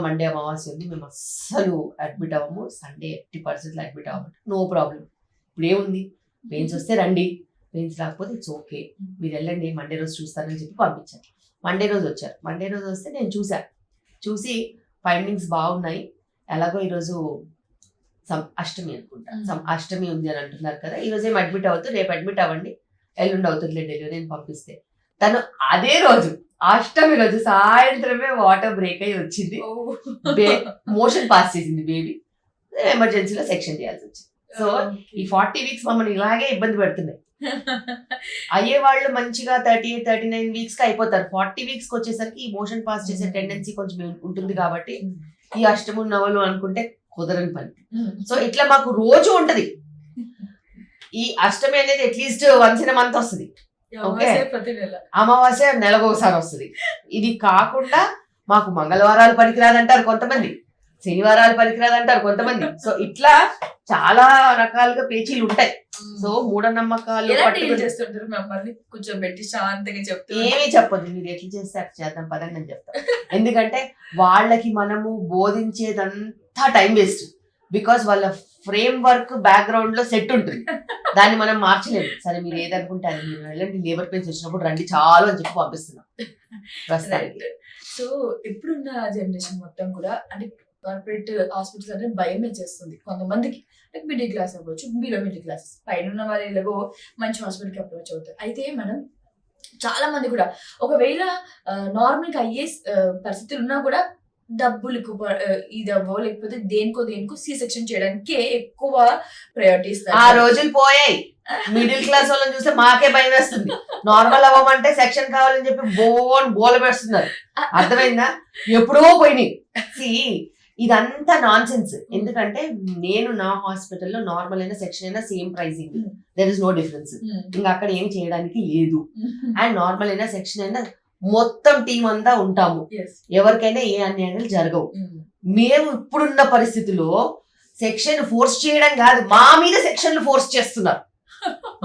మండే అమావాస్య ఉంది, మేము అస్సలు అడ్మిట్ అవ్వము, సండే ఎట్టి పరిస్థితుల్లో అడ్మిట్ అవ్వమంటే నో ప్రాబ్లం, ఇప్పుడు ఏముంది, పెయిన్స్ వస్తే రండి, పెయిన్స్ రాకపోతే ఇట్స్ ఓకే, మీరు వెళ్ళండి, మండే రోజు చూస్తానని చెప్పి పంపించాను. మండే రోజు వచ్చారు. మండే రోజు వస్తే నేను చూసి ఫైండింగ్స్ బాగున్నాయి, ఎలాగో ఈరోజు అష్టమి అనుకుంటా, అష్టమి ఉంది అని అంటున్నారు కదా, ఈరోజు ఏం అడ్మిట్ అవుతుంది, రేపు అడ్మిట్ అవ్వండి, ఎల్లుండి అవుతుందిలే డెలివరీ అని పంపిస్తే తను అదే రోజు అష్టమి రోజు సాయంత్రమే వాటర్ బ్రేక్ అయ్యి వచ్చింది, మోషన్ పాస్ చేసింది బేబీ, ఎమర్జెన్సీలో సెక్షన్ చేయాల్సి వచ్చింది. సో ఈ 40 weeks మమ్మల్ని ఇలాగే ఇబ్బంది పెడుతున్నాయి. అయ్యే వాళ్ళు మంచిగా 38-39 weeks కి అయిపోతారు, 40 weeks కి వచ్చేసరికి ఈ మోషన్ పాస్ చేసే టెండెన్సీ కొంచెం ఉంటుంది కాబట్టి ఈ అష్టము నవలు అనుకుంటే కుదరని పని. సో ఇట్లా మాకు రోజు ఉంటది. ఈ అష్టమి అనేది అట్లీస్ట్ వన్స్ ఇన్ మంత్ వస్తుంది, అమావాస్య నెలకు ఒకసారి వస్తుంది. ఇది కాకుండా మాకు మంగళవారాలు పనికిరాదంటారు కొంతమంది, శనివారాలు పనికిరాదు అంటారు కొంతమంది. సో ఇట్లా చాలా రకాలుగా పేచీలు ఉంటాయి. సో మూఢనమ్మకాలు ఎలా డీల్ పట్టుకుని చేస్తుంటారు మమ్మల్ని కూర్చోబెట్టి శాంతంగా చెప్తూ ఏమీ చెప్పదు. మీరు ఎట్లా చేస్తే అట్లా చేద్దాం పదండి అని చెప్తాం. ఎందుకంటే వాళ్ళకి మనము బోధించేదంతా టైం వేస్ట్. బికాస్ వాళ్ళ ఫ్రేమ్ వర్క్ బ్యాక్గ్రౌండ్ లో సెట్ ఉంటుంది, దాన్ని మనం మార్చలేము. సరే మీరు ఏదనుకుంటే అది, మీరు వెళ్ళండి, లేబర్ పెయిన్స్ వచ్చినప్పుడు రండి చాలు అని చెప్పి పంపిస్తున్నాం ప్రస్తుతానికి. సో ఇప్పుడున్న జనరేషన్ మొత్తం కూడా అంటే కార్పొరేట్ హాస్పిటల్స్ అంటే భయమే చేస్తుంది కొంతమందికి. like మిడిల్ క్లాస్ అవ్వచ్చు, బిలో మిడిల్ క్లాస్ పైన ఉన్న వాళ్ళు ఎలాగో మంచి హాస్పిటల్కి అప్రోచ్ అవుతారు. అయితే మనం చాలా మంది కూడా ఒకవేళ నార్మల్గా అయ్యే పరిస్థితులు ఉన్నా కూడా డబ్బులకు ఇది అవ్వో లేకపోతే దేనికో సి సెక్షన్ చేయడానికే ఎక్కువ ప్రయారిటీ ఆ ఇస్తారు. రోజులు పోయాయి. మిడిల్ క్లాస్ వాళ్ళని చూస్తే మాకే భయం వేస్తుంది. నార్మల్ అవ్వమంటే సెక్షన్ కావాలని చెప్పి బోల పెడుతున్నారు. అర్థమైందా? ఎప్పుడో పోయినాయి. ఇదంతా నాన్ సెన్స్. ఎందుకంటే నేను నా హాస్పిటల్లో నార్మల్ అయినా సెక్షన్ అయినా same pricing, there is no difference. ఇంకా అక్కడ ఏం చేయడానికి లేదు. అండ్ నార్మల్ అయినా సెక్షన్ అయినా మొత్తం టీం అంతా ఉంటాము, ఎవరికైనా ఏ అన్యాయాలు జరగవు. మేము ఇప్పుడున్న పరిస్థితిలో సెక్షన్ ఫోర్స్ చేయడం కాదు, మా మీద సెక్షన్లు ఫోర్స్ చేస్తున్నారు.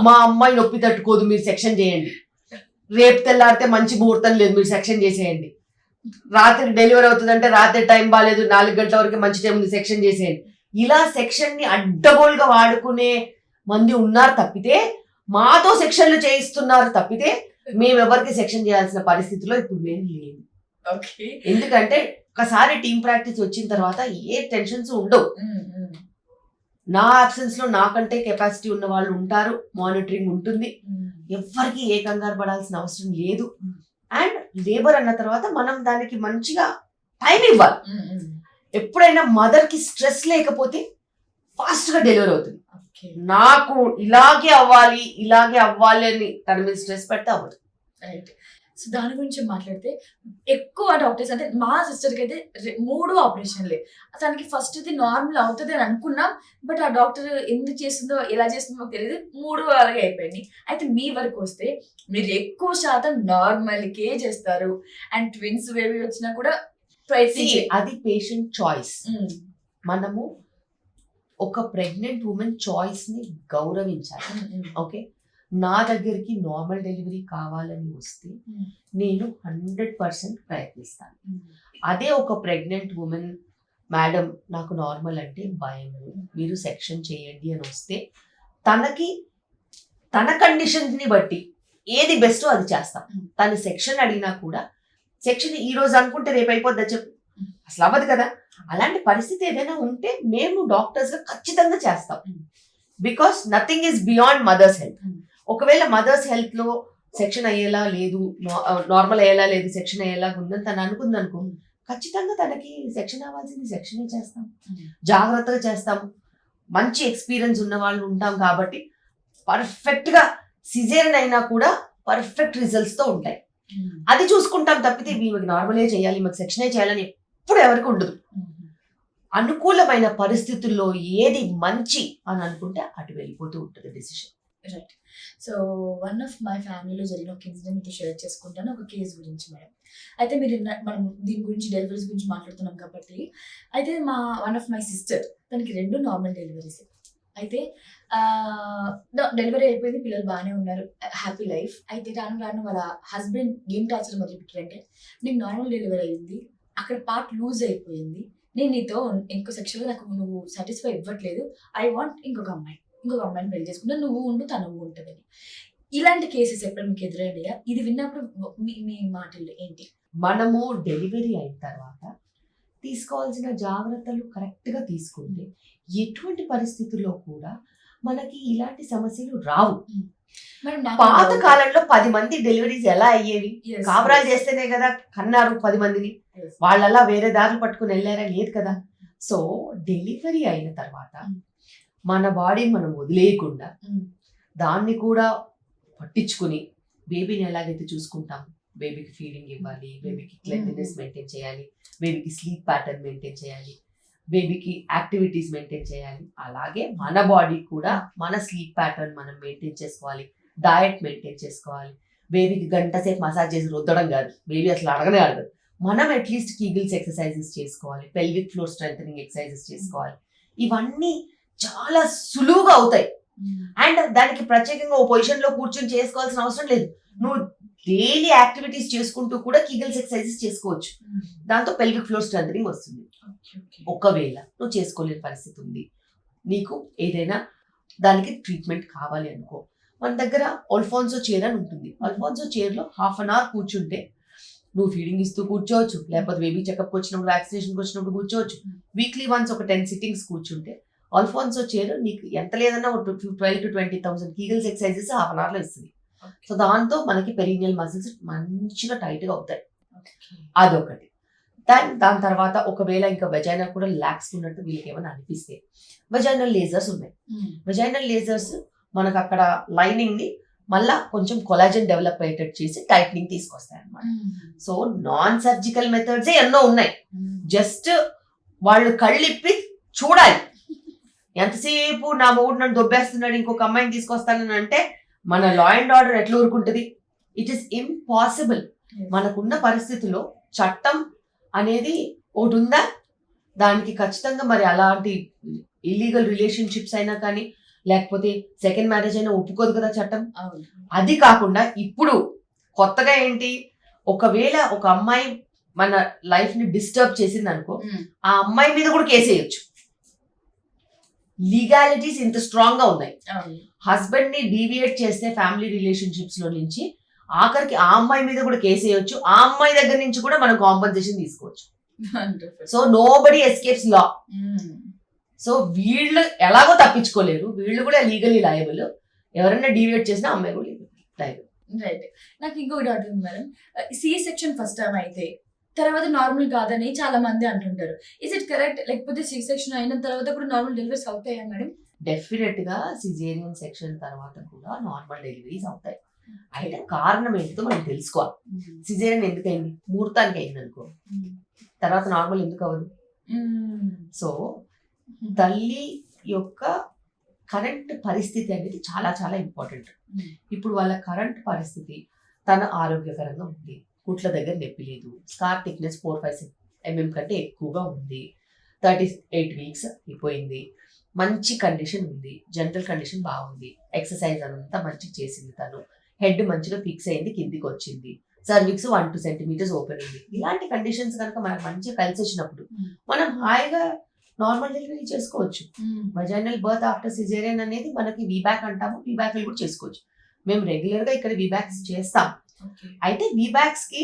మా అమ్మాయి నొప్పి తట్టుకోదు, మీరు సెక్షన్ చేయండి. రేపు తెల్లారితే మంచి ముహూర్తం లేదు, మీరు సెక్షన్ చేసేయండి. రాత్రి డెలివరీ అవుతుందంటే రాత్రి టైం బాగాలేదు, 4 గంటల వరకు మంచి టైం ఉంది, సెక్షన్ చేసేయండి. ఇలా సెక్షన్ ని అడ్డగోలుగా వాడుకునే మంది ఉన్నారు తప్పితే, మాతో సెక్షన్లు చేయిస్తున్నారు తప్పితే, మేము ఎవరికి సెక్షన్ చేయాల్సిన పరిస్థితిలో ఇప్పుడు మేము లేము. ఎందుకంటే ఒకసారి టీమ్ ప్రాక్టీస్ వచ్చిన తర్వాత ఏ టెన్షన్స్ ఉండవు. నా అబ్సెన్స్ లో నాకంటే కెపాసిటీ ఉన్న వాళ్ళు ఉంటారు, మానిటరింగ్ ఉంటుంది, ఎవరికి ఏ కంగారు పడాల్సిన అవసరం లేదు. అండ్ లేబర్ అన్న తర్వాత మనం దానికి మంచిగా టైం ఇవ్వాలి. ఎప్పుడైనా మదర్ కి స్ట్రెస్ లేకపోతే ఫాస్ట్ గా డెలివరీ అవుతుంది. నాకు ఇలాగే అవ్వాలి అని తన మీద స్ట్రెస్ పెడితే అవ్వదు. రైట్. సో దాని గురించి మాట్లాడితే ఎక్కువ డాక్టర్స్ అంటే మా సిస్టర్కి అయితే 3 ఆపరేషన్లే. తనకి ఫస్ట్ నార్మల్ అవుతుంది అని అనుకున్నాం, బట్ ఆ డాక్టర్ ఎందుకు చేస్తుందో ఎలా చేస్తుందో మాకు తెలియదు, 3 అలాగే అయిపోయింది. అయితే మీ వరకు వస్తే మీరు ఎక్కువ శాతం నార్మల్కే చేస్తారు, అండ్ ట్విన్స్ బేబీ వచ్చినా కూడా ప్రయత్నించి అది పేషెంట్ చాయిస్. మనము ఒక ప్రెగ్నెంట్ ఉమెన్ చాయిస్ ని గౌరవించాలి. ఓకే, నా దగ్గరికి నార్మల్ డెలివరీ కావాలని వస్తే నేను 100% ప్రయత్నిస్తాను. అదే ఒక ప్రెగ్నెంట్ ఉమెన్, మేడం నాకు నార్మల్ అంటే భయము, మీరు సెక్షన్ చేయండి అని వస్తే, తనకి తన కండిషన్స్ ని బట్టి ఏది బెస్టో అది చేస్తాం. తను సెక్షన్ అడిగినా కూడా, సెక్షన్ ఈ రోజు అనుకుంటే రేపు అయిపోద్దా చెప్పు, అసలు అవ్వదు కదా. అలాంటి పరిస్థితి ఏదైనా ఉంటే మేము డాక్టర్స్ గా ఖచ్చితంగా చేస్తాం. Because nothing is beyond mother's health. ఒకవేళ మదర్స్ హెల్త్ లో సెక్షన్ అయ్యేలా లేదు, నార్మల్ అయ్యేలా లేదు, సెక్షన్ అయ్యేలా ఉందని తను అనుకుందనుకో, ఖచ్చితంగా తనకి సెక్షన్ అవ్వాల్సింది సెక్షనే చేస్తాం, జాగ్రత్తగా చేస్తాము. మంచి ఎక్స్పీరియన్స్ ఉన్న వాళ్ళు ఉంటాం కాబట్టి పర్ఫెక్ట్ గా సిజేరియన్ అయినా కూడా పర్ఫెక్ట్ రిజల్ట్స్ తో ఉంటాయి. అది చూసుకుంటాం తప్పితే మీకు నార్మలే చేయాలి, మాకు సెక్షనే చేయాలని ఎప్పుడు ఎవరికి ఉండదు. అనుకూలమైన పరిస్థితుల్లో ఏది మంచి అని అనుకుంటే అటు వెళ్ళిపోతూ ఉంటుంది decision. Right. So one of my ఫ్యామిలీలో జరిగిన ఒక ఇన్సిడెంట్ మీతో షేర్ చేసుకుంటాను, ఒక కేసు గురించి మేడం. అయితే మీరు మనం దీని గురించి డెలివరీస్ గురించి మాట్లాడుతున్నాం కాబట్టి, అయితే వన్ ఆఫ్ మై సిస్టర్, తనకి 2 నార్మల్ డెలివరీస్. అయితే డెలివరీ అయిపోయింది, పిల్లలు బాగానే ఉన్నారు, హ్యాపీ లైఫ్. అయితే రాను వాళ్ళ హస్బెండ్ ఏం టార్చర్ మొదలుపెట్టారంటే, నీకు నార్మల్ డెలివరీ అయింది, అక్కడ పార్ట్ లూజ్ అయిపోయింది, నేను నీతో ఇంకో సెక్షన్లో నాకు నువ్వు సాటిస్ఫై ఇవ్వట్లేదు, ఐ వాంట్ ఇంకొక అమ్మాయిని పెళ్లి చేసుకుంటా, నువ్వు ఉండు తను ఉంటుందని. ఇలాంటి కేసెస్ ఎప్పుడు మీకు ఎదురైనాయా? ఇది విన్నప్పుడు మీ మాటలు ఏంటి? మనము డెలివరీ అయిన తర్వాత తీసుకోవాల్సిన జాగ్రత్తలు కరెక్ట్ గా తీసుకుంటే ఎటువంటి పరిస్థితుల్లో కూడా మనకి ఇలాంటి సమస్యలు రావు. పాత కాలంలో 10 మంది డెలివరీస్ ఎలా అయ్యేవి? కాపురాలు చేస్తేనే కదా కన్నారు 10 మందిని. వాళ్ళలా వేరే దారులు పట్టుకుని వెళ్ళారా? లేదు కదా. సో డెలివరీ అయిన తర్వాత మన బాడీని మనం వదిలేయకుండా దాన్ని కూడా పట్టించుకుని బేబీని ఎలాగైతే చూసుకుంటాం, బేబీకి ఫీడింగ్ ఇవ్వాలి, బేబీకి క్లెన్లీనెస్ మెయింటైన్ చేయాలి, బేబీకి స్లీప్ ప్యాటర్న్ మెయింటైన్ చేయాలి, బేబీకి యాక్టివిటీస్ మెయింటైన్ చేయాలి, అలాగే మన బాడీ కూడా మన స్లీప్ ప్యాటర్న్ మనం మెయింటైన్ చేసుకోవాలి, డయట్ మెయింటైన్ చేసుకోవాలి. బేబీకి 1 గంట సేపు మసాజ్ చేసి రుద్దడం కాదు, బేబీ అసలు అడగదు. మనం అట్లీస్ట్ కీగిల్స్ ఎక్సర్సైజెస్ చేసుకోవాలి, పెల్విక్ ఫ్లోర్ స్ట్రెంథనింగ్ ఎక్సర్సైజెస్ చేసుకోవాలి. ఇవన్నీ చాలా సులువుగా అవుతాయి. అండ్ దానికి ప్రత్యేకంగా ఓ పొజిషన్ లో కూర్చొని చేసుకోవాల్సిన అవసరం లేదు. నువ్వు డైలీ యాక్టివిటీస్ చేసుకుంటూ కూడా కీగిల్స్ ఎక్సర్సైజెస్ చేసుకోవచ్చు. దాంతో పెల్విక్ ఫ్లోర్ స్ట్రెంథనింగ్ వస్తుంది. ఒకవేళ నువ్వు చేసుకోలేని పరిస్థితి ఉంది, నీకు ఏదైనా దానికి ట్రీట్మెంట్ కావాలి అనుకో, మన దగ్గర ఆల్ఫాన్సో చైర్ అని ఉంటుంది. ఆల్ఫాన్సో చైర్ లో ½ an hour కూర్చుంటే నువ్వు ఫీడింగ్ ఇస్తూ కూర్చోవచ్చు, లేకపోతే బేబీ చెకప్ వచ్చినప్పుడు వ్యాక్సినేషన్ వచ్చినప్పుడు కూర్చోవచ్చు. వీక్లీ వన్స్ ఒక 10 sittings కూర్చుంటే ఆల్ఫాన్సో చైర్ నీకు ఎంత లేదన్నా 12,000 to 20,000 Kegels exercises ½ an hour లో ఇస్తుంది. సో దాంతో మనకి పెరినియల్ మజిల్స్ మంచిగా టైట్ గా అవుతాయి. అదొకటి. దాని తర్వాత ఒకవేళ ఇంకా వెజైనా కూడా రిలాక్స్ ఉన్నట్టు వీళ్ళకి ఏమైనా అనిపిస్తే వెజైనల్ లేజర్స్ ఉన్నాయి. వెజైనల్ లేజర్స్ మనకు అక్కడ లైనింగ్ ని మళ్ళా కొంచెం కొలాజన్ డెవలప్ అయ్యేటట్టు చేసి టైట్నింగ్ తీసుకొస్తాయి అన్నమాట. సో నాన్ సర్జికల్ మెథడ్స్ ఎన్నో ఉన్నాయి. జస్ట్ వాళ్ళు కళ్ళిప్పి చూడాలి. ఎంతసేపు నా మూడు నన్ను దొబ్బేస్తున్నాడు ఇంకొక అమ్మాయిని తీసుకొస్తానని అంటే మన లా అండ్ ఆర్డర్ ఎట్లా ఊరుకుంటుంది? It is impossible. మనకున్న పరిస్థితిలో చట్టం అనేది ఒకటి ఉందా, దానికి ఖచ్చితంగా మరి అలాంటి ఇల్లీగల్ రిలేషన్షిప్స్ అయినా కానీ లేకపోతే సెకండ్ మ్యారేజ్ అయినా ఒప్పుకోదు కదా చట్టం. అది కాకుండా ఇప్పుడు కొత్తగా ఏంటి, ఒకవేళ ఒక అమ్మాయి మన లైఫ్ ని డిస్టర్బ్ చేసింది అనుకో, ఆ అమ్మాయి మీద కూడా కేసు వేయొచ్చు. లీగాలిటీస్ ఇంత స్ట్రాంగ్ గా ఉన్నాయి. హస్బెండ్ ని డీవియేట్ చేస్తే ఫ్యామిలీ రిలేషన్షిప్స్ లో నుంచి ఆఖరికి ఆ అమ్మాయి మీద కూడా కేసు వేయొచ్చు. ఆ అమ్మాయి దగ్గర నుంచి కూడా మనం కాంపన్సేషన్ తీసుకోవచ్చు. సో నోబడీ ఎస్కేప్స్ లా. సో వీళ్ళు ఎలాగో తప్పించుకోలేరు, వీళ్ళు కూడా లీగలీ లయబుల్. ఎవరైనా డీవియేట్ చేసినా అమ్మాయి కూడా లయబుల్. రైట్. నాకు ఇంకొక డౌట్ ఉంది madam. C section first time అయితే తర్వాత నార్మల్ కాదని చాలా మంది అంటుంటారు. Is it correct? లేకపోతే సి సెక్షన్ అయిన తర్వాత కూడా నార్మల్ డెలివరీస్ అవుతాయా మేడం? డెఫినెట్ గా సిజేరియన్ సెక్షన్ తర్వాత కూడా నార్మల్ డెలివరీస్ అవుతాయి. అయితే కారణం ఏంటో మనం తెలుసుకోవాలి. సిజేరియన్ ఎందుకు అయింది? ముహూర్తానికి అయింది అనుకో, తర్వాత నార్మల్ ఎందుకు అవ్వదు? సో తల్లి యొక్క కరెంట్ పరిస్థితి అనేది చాలా చాలా ఇంపార్టెంట్. ఇప్పుడు వాళ్ళ కరెంట్ పరిస్థితి తన ఆరోగ్యకరంగా ఉంది, కుట్ల దగ్గర నొప్పి లేదు, స్కార్ థిక్నెస్ 4-5 mm కంటే ఎక్కువగా ఉంది, 38 weeks అయిపోయింది, మంచి కండిషన్ ఉంది, జనరల్ కండిషన్ బాగుంది, ఎక్సర్సైజ్ అంతా మంచిగా చేసింది, తను హెడ్ మంచిగా ఫిక్స్ అయింది, కిందికి వచ్చింది, సర్విక్స్ 1-2 centimeters ఓపెన్ ఉంది. ఇలాంటి కండిషన్స్ కనుక మనకు మంచిగా కలిసి వచ్చినప్పుడు మనం హాయిగా నార్మల్ డెలివరీ చేసుకోవచ్చు. వజైనల్ బర్త్ ఆఫ్టర్ సిజేరియన్ అనేది మనకి వీబ్యాక్ అంటాము. వీబ్యాక్ కూడా చేసుకోవచ్చు. మేము రెగ్యులర్ గా ఇక్కడ వీబ్యాక్స్ చేస్తాం. అయితే వీబ్యాక్స్ కి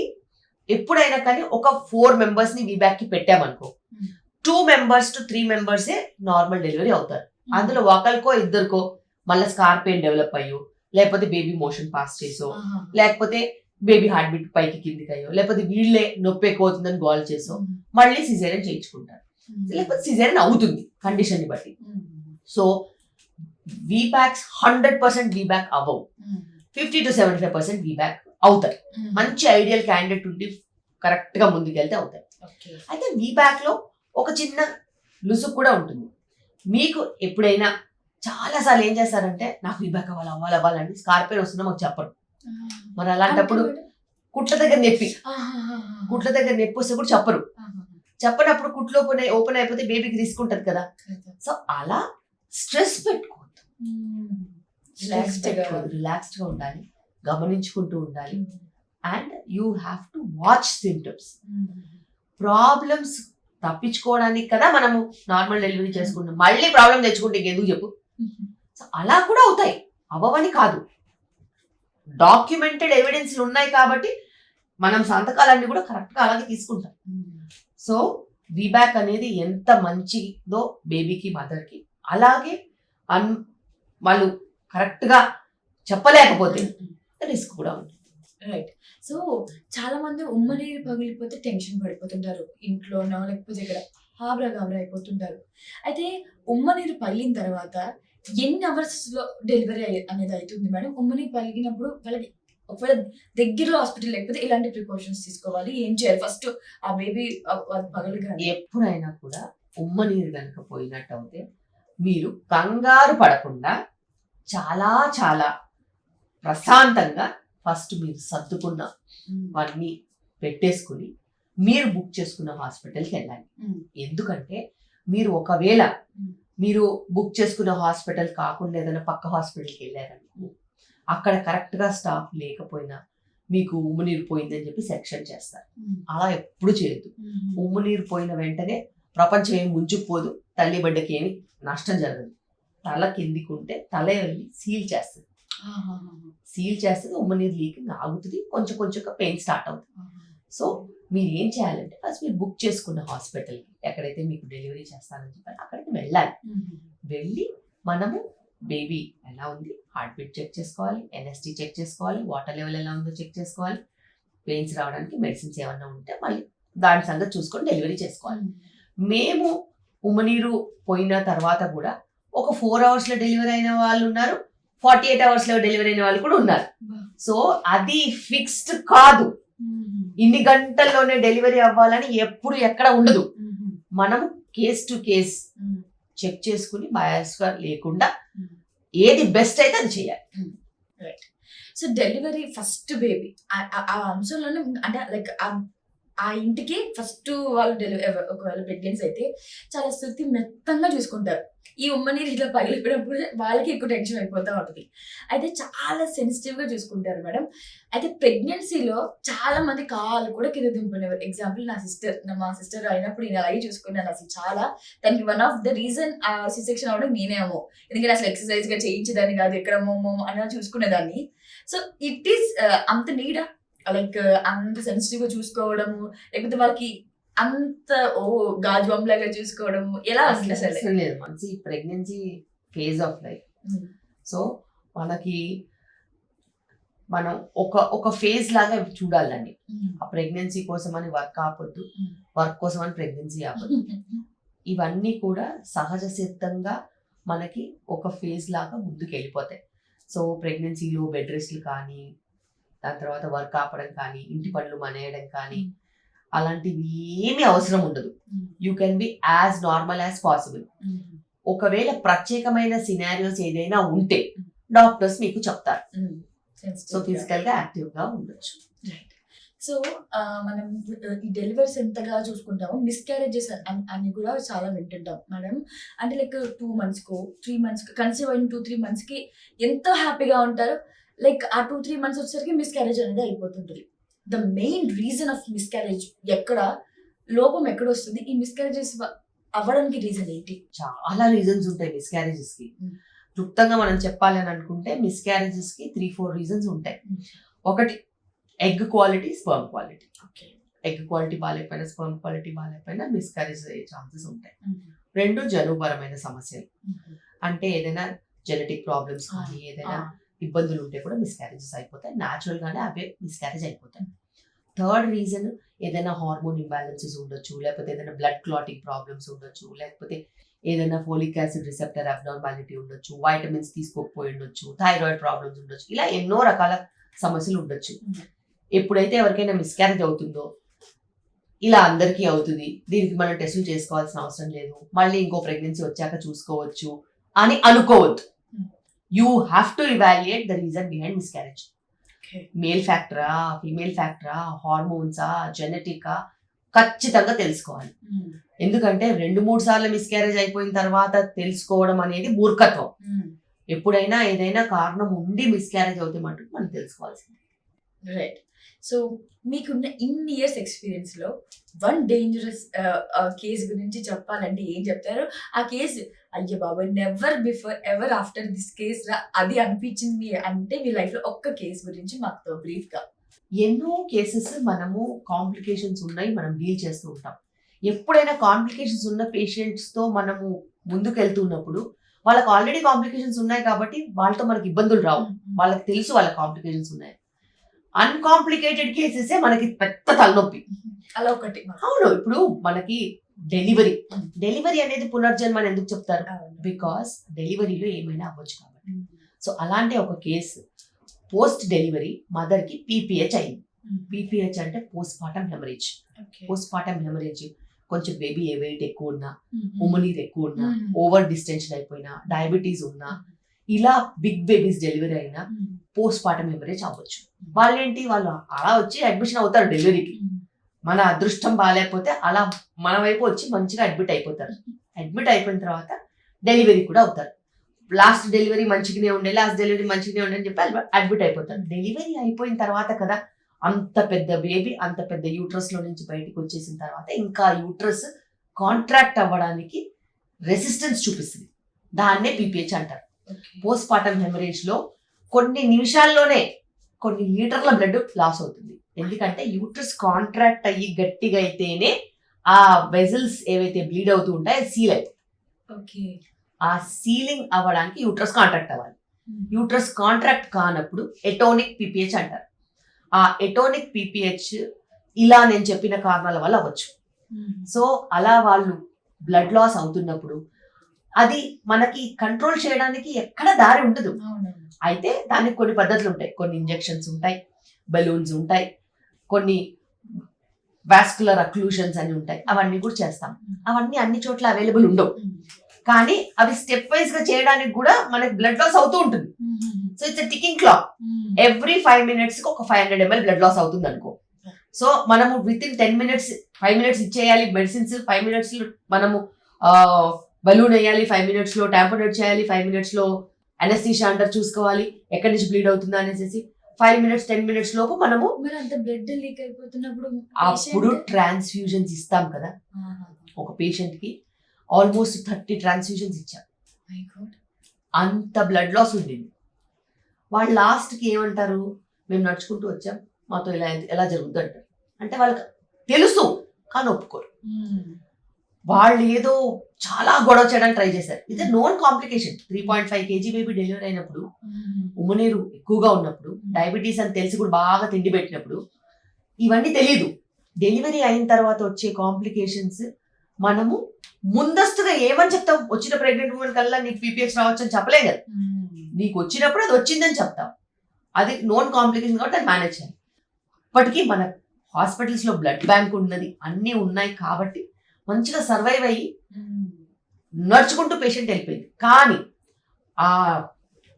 ఎప్పుడైనా కానీ ఒక 4 members ని వీబ్యాక్ కి పెట్టామనుకో, 2 members to 3 members normal delivery అవుతారు. అందులో ఒకరికో ఇద్దరికో మళ్ళీ స్కార్ పెయిన్ డెవలప్ అయ్యో, లేకపోతే బేబీ మోషన్ పాస్ చేసో, లేకపోతే బేబీ హార్ట్ బీట్ పైకి కిందికి అయ్యో, లేకపోతే వీళ్ళే నొప్పి ఎక్కువ అవుతుందని గోల్ చేసో మళ్ళీ సిజేరియన్ చేయించుకుంటారు. లేకపోతే సిజేరియన్ అవుతుంది కండిషన్ ని బట్టి. సో వీబ్యాక్స్ 100% వీబ్యాక్ అవ్వవు, 50 to 75% వీబ్యాక్ అవుతాయి. మంచి ఐడియల్ క్యాండిడేట్ ఉండి కరెక్ట్ గా ముందుకెళ్తే అవుతాయి. అయితే వీబ్యాక్ లో ఒక చిన్న లుసుకు కూడా ఉంటుంది. మీకు ఎప్పుడైనా చాలా సార్లు ఏం చేస్తారంటే నాకు వీబ్యాక్ అవ్వాలని స్కార్ పెయిన్ వస్తుందో మాకు చెప్పరు. మరి అలాంటప్పుడు కుట్ల దగ్గర నొప్పి వస్తే కూడా చెప్పనప్పుడు కుట్లు ఓపెన్ అయిపోతే బేబీకి రిస్క్ ఉంటది కదా. సో అలా స్ట్రెస్ పెట్టుకోవద్దు, రిలాక్స్డ్ గా ఉండాలి, గమనించుకుంటూ ఉండాలి. And you have to watch symptoms. Problems తప్పించుకోవడానికి కదా మనము నార్మల్ డెలివరీ చేసుకుంటాం. మళ్ళీ ప్రాబ్లం తెచ్చుకుంటే ఇంకెందుకు చెప్పు. సో అలా కూడా అవుతాయి, అవ్వవని కాదు. డాక్యుమెంటెడ్ ఎవిడెన్స్లు ఉన్నాయి కాబట్టి మనం సంతకాలన్నీ కూడా కరెక్ట్ గా అలాగే తీసుకుంటాం. సో వీబ్యాక్ అనేది ఎంత మంచిదో బేబీకి మదర్కి, అలాగే వాళ్ళు కరెక్ట్ గా చెప్పలేకపోతే రిస్క్ కూడా ఉంటుంది. రైట్. సో చాలా మంది ఉమ్మనీరు పగిలిపోతే టెన్షన్ పడిపోతుంటారు, ఇంట్లోనో లేకపోతే ఇక్కడ గాబరా అయిపోతుంటారు. అయితే ఉమ్మనీరు పగిలిన తర్వాత ఎన్ని అవర్స్ లో డెలివరీ అనేది అవుతుంది మేడం? ఉమ్మనీరు పగిలినప్పుడు వాళ్ళకి ఒకవేళ దగ్గరలో హాస్పిటల్ లేకపోతే ఇలాంటి ప్రికాషన్స్ తీసుకోవాలి, ఏం చేయాలి ఫస్ట్ ఆ బేబీ పగలగానే? ఎప్పుడైనా కూడా ఉమ్మనీరు కనుక పోయినట్టు అయితే మీరు కంగారు పడకుండా చాలా చాలా ప్రశాంతంగా ఫస్ట్ మీరు సర్దుకున్న వాటిని పెట్టేసుకుని మీరు బుక్ చేసుకున్న హాస్పిటల్కి వెళ్ళాలి. Mm. ఎందుకంటే మీరు ఒకవేళ Mm. మీరు బుక్ చేసుకున్న హాస్పిటల్ కాకుండా ఏదైనా పక్క హాస్పిటల్కి వెళ్ళారనుకో, అక్కడ కరెక్ట్గా స్టాఫ్ లేకపోయినా మీకు ఉమ్మునీరు పోయిందని చెప్పి సెక్షన్ చేస్తారు. Mm. అలా ఎప్పుడు చేయొద్దు. Mm. ఉమ్మునీరు పోయిన వెంటనే ప్రపంచం ఏమి ముంచుకుపోదు, తల్లి బిడ్డకి ఏమి నష్టం జరగదు. తల కిందికి ఉంటే తల వెళ్ళి సీల్ చేస్తుంది. సీల్ చేస్తుంది, ఉమ్మనీరు లీకింగ్ ఆగుతుంది, కొంచెం కొంచెంగా పెయిన్ స్టార్ట్ అవుతుంది. సో మీరు ఏం చేయాలంటే ఫస్ట్ మీరు బుక్ చేసుకున్న హాస్పిటల్కి, ఎక్కడైతే మీకు డెలివరీ చేస్తారని చెప్పారు అక్కడికి వెళ్ళాలి. వెళ్ళి మనము బేబీ ఎలా ఉంది, హార్ట్ బీట్ చెక్ చేసుకోవాలి, ఎన్ఎస్టీ చెక్ చేసుకోవాలి, వాటర్ లెవెల్ ఎలా ఉందో చెక్ చేసుకోవాలి, పెయిన్స్ రావడానికి మెడిసిన్స్ ఏమన్నా ఉంటే మళ్ళీ దాని సంగతి చూసుకొని డెలివరీ చేసుకోవాలి. మేము ఉమ్మనీరు పోయిన తర్వాత కూడా ఒక 4 అవర్స్లో డెలివరీ అయిన వాళ్ళు ఉన్నారు, 48 అవర్స్లో డెలివరీ అయిన వాళ్ళు కూడా ఉన్నారు. సో అది ఫిక్స్డ్ కాదు, ఇన్ని గంటల్లోనే డెలివరీ అవ్వాలని ఎప్పుడు ఎక్కడ ఉండదు. మనం కేస్ టు కేస్ చెక్ చేసుకుని బయాస్ గా లేకుండా ఏది బెస్ట్ అయితే అది చేయాలి. సో డెలివరీ ఫస్ట్ బేబీ ఆ అంశంలోనే అంటే లైక్ ఆ ఇంటికి ఫస్ట్ వాళ్ళు డెలివరీ ఒకవేళ ప్రెగ్నెన్సీ అయితే చాలా శృతి మెత్తంగా చూసుకుంటారు. ఈ ఉమ్మనీరు ఇట్లా పగిలిపోయినప్పుడు వాళ్ళకి ఎక్కువ టెన్షన్ అయిపోతూ ఉంటుంది. అయితే చాలా సెన్సిటివ్గా చూసుకుంటారు మేడం. అయితే ప్రెగ్నెన్సీలో చాలా మంది కాళ్ళు కూడా కింద దింపునేవారు. ఎగ్జాంపుల్ మా సిస్టర్ అయినప్పుడు నేను అలాగే చూసుకున్నాను. అసలు చాలా దానికి వన్ ఆఫ్ ద రీజన్ ఆ సిసెక్షన్ అవడం నేనేమో, ఎందుకంటే అసలు ఎక్సర్సైజ్గా చేయించేదాన్ని కాదు, ఎక్కడ మోమో అని చూసుకునేదాన్ని. సో ఇట్ ఈస్ అంత నీడా లైక్ అంత సెన్సిటివ్ గా చూసుకోవడము, లేకపోతే వాళ్ళకి అంత గాజు బొమ్మలాగా చూసుకోవడము ఎలా అసలు అవసరం లేదు. మంచి pregnancy phase of life. So మనకి మనం ఒక ఫేజ్ లాగా చూడాలండి. ఆ ప్రెగ్నెన్సీ కోసం అని వర్క్ ఆపొద్దు, వర్క్ కోసం అని ప్రెగ్నెన్సీ ఆపొద్దు. ఇవన్నీ కూడా సహజ సిద్ధంగా మనకి ఒక ఫేజ్ లాగా ముందుకు వెళ్ళిపోతాయి. సో ప్రెగ్నెన్సీలో బెడ్ రెస్ట్లు కానీ, దాని తర్వాత వర్క్ ఆపడం కానీ, ఇంటి పనులు మానేయడం కానీ అలాంటివి ఏమీ అవసరం ఉండదు. You can be as normal as possible. ఒకవేళ ప్రత్యేకమైన సినారియోస్ ఏదైనా ఉంటే డాక్టర్స్ మీకు చెప్తారు. సో ఫిజికల్ గా యాక్టివ్ గా ఉండొచ్చు. సో మనం ఈ డెలివరీస్ ఎంతగా చూసుకుంటామో మిస్క్యారేజెస్ అని కూడా చాలా వింటుంటాం మేడం. అంటే లైక్ 2 months 3 months కన్సీవ్ అయిన 2-3 months ఎంతో హ్యాపీగా ఉంటారు. లైక్ ఆ 2-3 months వచ్చేసరికి మిస్క్యారేజ్ అనేది అయిపోతుంటుంది. The main reason of miscarriage ఎక్కడ, లోపం ఎక్కడ వస్తుంది, ఈ మిస్క్యారేజెస్ అవ్వడానికి రీజన్ ఏంటి? చాలా రీజన్స్ ఉంటాయి మిస్క్యారేజెస్ కి. క్లుప్తంగా మనం చెప్పాలి అని అనుకుంటే మిస్క్యారేజెస్ కి 3-4 రీజన్స్ ఉంటాయి. ఒకటి egg quality, sperm quality. Egg quality బాగాలేకపోయినా, స్పర్మ్ క్వాలిటీ బాగాలేకపోయినా మిస్క్యారేజ్ అయ్యే ఛాన్సెస్ ఉంటాయి. 2 జన్యుపరమైన సమస్యలు, అంటే ఏదైనా జెనెటిక్ ప్రాబ్లమ్స్ కానీ ఏదైనా ఇబ్బందులు ఉంటే కూడా మిస్క్యారేజెస్ అయిపోతాయి, న్యాచురల్ గానే అవే మిస్క్యారేజ్ అయిపోతాయి. 3rd రీజన్ ఏదైనా హార్మోన్ ఇంబ్యాలెన్సెస్ ఉండొచ్చు, లేకపోతే ఏదైనా బ్లడ్ క్లాటింగ్ ప్రాబ్లమ్స్ ఉండొచ్చు, లేకపోతే ఏదైనా ఫోలిక్ యాసిడ్ రిసెప్టర్ అబ్నార్మాలిటీ ఉండొచ్చు, వైటమిన్స్ తీసుకోకపోయి ఉండొచ్చు, థైరాయిడ్ ప్రాబ్లమ్స్ ఉండొచ్చు, ఇలా ఎన్నో రకాల సమస్యలు ఉండొచ్చు. ఎప్పుడైతే ఎవరికైనా మిస్క్యారేజ్ అవుతుందో ఇలా అందరికీ అవుతుంది, దీనికి మనం టెస్టులు చేసుకోవాల్సిన అవసరం లేదు, మళ్ళీ ఇంకో ప్రెగ్నెన్సీ వచ్చాక చూసుకోవచ్చు అని అనుకోవద్దు. You have to evaluate the reason behind miscarriage. Male ఫ్యాక్టరా, ఫీమేల్ ఫ్యాక్టరా, హార్మోన్సా, జెనెటికా ఖచ్చితంగా తెలుసుకోవాలి. ఎందుకంటే 2-3 సార్లు మిస్క్యారేజ్ అయిపోయిన తర్వాత తెలుసుకోవడం అనేది మూర్ఖత్వం. ఎప్పుడైనా ఏదైనా కారణం ఉండి మిస్క్యారేజ్ అవుతే మటుకు మనం తెలుసుకోవాల్సింది. రైట్. సో మీకున్న ఇన్ని ఇయర్స్ ఎక్స్పీరియన్స్ లో వన్ డేంజరస్ కేసు గురించి చెప్పాలంటే ఏం చెప్తారు? ఆ కేసు అయ్యో బాబా never before ever after this case రా అది అనిపించింది అంటే మీ లైఫ్ లో ఒక్క కేసు గురించి మాకు బ్రీఫ్ గా. ఎన్నో కేసెస్ మనము కాంప్లికేషన్స్ ఉన్నాయి, మనం డీల్ చేస్తూ ఉంటాం. ఎప్పుడైనా కాంప్లికేషన్స్ ఉన్న పేషెంట్స్ తో మనము ముందుకు వెళ్తున్నప్పుడు వాళ్ళకి ఆల్రెడీ కాంప్లికేషన్స్ ఉన్నాయి కాబట్టి వాళ్ళతో మనకి ఇబ్బందులు రావు, వాళ్ళకి తెలుసు వాళ్ళ కాంప్లికేషన్స్ ఉన్నాయి. అన్కాంప్లికేటెడ్ కేసెసే మనకి పెద్ద తలనొప్పి. అలా ఒకటి అవును. ఇప్పుడు మనకి డెలివరీ అనేది పునర్జన్మ అని ఎందుకు చెప్తారు? బికాస్ డెలివరీలో ఏమైనా అవ్వచ్చు కాబట్టి. సో అలాంటి ఒక కేసు పోస్ట్ డెలివరీ మదర్ కి పీపీహెచ్ అయింది. పీపీహెచ్ అంటే post partum haemorrhage. Post partum haemorrhage కొంచెం బేబీ వెయిట్ ఎక్కువ ఉన్నా, ఉమ్మనీరు ఎక్కువ ఉన్నా, ఓవర్ డిస్టెన్షన్ అయిపోయినా, డయాబెటీస్ ఉన్నా, ఇలా బిగ్ బేబీస్ డెలివరీ అయినా పోస్ట్ పార్టం హెమరేజ్ అవ్వచ్చు. వాళ్ళు అలా వచ్చి అడ్మిషన్ అవుతారు డెలివరీకి. మన అదృష్టం బాగాలేకపోతే అలా మన వైపు వచ్చి మంచిగా అడ్మిట్ అయిపోతారు. అడ్మిట్ అయిపోయిన తర్వాత డెలివరీ కూడా అవుతారు. లాస్ట్ డెలివరీ మంచిగానే ఉండే, లాస్ట్ డెలివరీ మంచిగానే ఉండే అని చెప్పి అడ్మిట్ అయిపోతారు. డెలివరీ అయిపోయిన తర్వాత కదా అంత పెద్ద బేబీ అంత పెద్ద యూట్రస్ లో నుంచి బయటకు వచ్చేసిన తర్వాత ఇంకా యూట్రస్ కాంట్రాక్ట్ అవ్వడానికి రెసిస్టెన్స్ చూపిస్తుంది. దాన్నే పీపీహెచ్ అంటారు. పోస్ట్ పార్టమ్ హెమరేజ్ లో కొన్ని నిమిషాల్లోనే కొన్ని లీటర్ల బ్లడ్ లాస్ అవుతుంది. ఎందుకంటే యూట్రస్ కాంట్రాక్ట్ అయ్యి గట్టిగా అయితేనే ఆ వెజల్స్ ఏవైతే బ్లీడ్ అవుతూ ఉంటాయో సీల్ అవుతాయి. ఆ సీలింగ్ అవ్వడానికి యూట్రస్ కాంట్రాక్ట్ అవ్వాలి. యూట్రస్ కాంట్రాక్ట్ కానప్పుడు ఎటోనిక్ పీపీహెచ్ అంటారు. ఆ ఎటోనిక్ పీపీహెచ్ ఇలా నేను చెప్పిన కారణాల వల్ల అవ్వచ్చు. సో అలా వాళ్ళు బ్లడ్ లాస్ అవుతున్నప్పుడు అది మనకి కంట్రోల్ చేయడానికి ఎక్కడ దారి ఉండదు. అయితే దానికి కొన్ని పద్ధతులు ఉంటాయి. కొన్ని ఇంజెక్షన్స్ ఉంటాయి, బెలూన్స్ ఉంటాయి, కొన్ని వాస్కులర్ అక్లూషన్స్ అని ఉంటాయి. అవన్నీ కూడా చేస్తాం. అవన్నీ అన్ని చోట్ల అవైలబుల్ ఉండవు. కానీ అవి స్టెప్ వైజ్ గా చేయడానికి కూడా మనకి బ్లడ్ లాస్ అవుతూ ఉంటుంది. So it's ticking clock. Every 5 minutes కి ఒక 500 ml బ్లడ్ లాస్ అవుతుంది అనుకో. సో మనము విత్ ఇన్ 10 minutes 5 minutes ఇచ్చేయాలి మెడిసిన్స్. 5 minutes లో మనము బలూన్ వేయాలి, 5 minutes లో టాంపోనేట్ చేయాలి, 5 minutes లో అనెస్థీషియా అంటారు చూసుకోవాలి ఎక్కడి నుంచి బ్లీడ్ అవుతుందా అనేసి. 5 minutes 10 minutes లోపు మనము బ్లడ్ లీక్ అయిపోతున్నప్పుడు అప్పుడు ట్రాన్స్ఫ్యూజన్స్ ఇస్తాం కదా. ఒక పేషెంట్ కి ఆల్మోస్ట్ 30 ట్రాన్స్ఫ్యూజన్స్ ఇచ్చాం. అంత బ్లడ్ లాస్ ఉండింది. వాళ్ళు లాస్ట్ కి ఏమంటారు, మేము నడుచుకుంటూ వచ్చాం, మాతో ఇలా ఎలా జరుగుతుంది అంటారు. అంటే వాళ్ళకి తెలుసు కానీ ఒప్పుకోరు. వాళ్ళు ఏదో చాలా గొడవ చేయడానికి ట్రై చేశారు. ఇది known complication. 3.5 kg baby delivery అయినప్పుడు, ఉమ్మనీరు ఎక్కువగా ఉన్నప్పుడు, డయాబెటీస్ అని తెలిసి కూడా బాగా తిండి పెట్టినప్పుడు ఇవన్నీ తెలియదు. డెలివరీ అయిన తర్వాత వచ్చే కాంప్లికేషన్స్ మనము ముందస్తుగా ఏమని చెప్తాం, వచ్చిన ప్రెగ్నెంట్ ఉమెన్ కల్లా నీకు పీపీహెచ్ రావచ్చు అని చెప్పలేం కదా. నీకు వచ్చినప్పుడు అది వచ్చిందని చెప్తాం. అది నోన్ కాంప్లికేషన్ కాబట్టి అది మేనేజ్ చేయాలి. ఇప్పటికీ మన హాస్పిటల్స్ లో బ్లడ్ బ్యాంక్ ఉన్నది, అన్నీ ఉన్నాయి కాబట్టి మంచిగా సర్వైవ్ అయ్యి నడుచుకుంటూ పేషెంట్ వెళ్ళిపోయింది. కానీ ఆ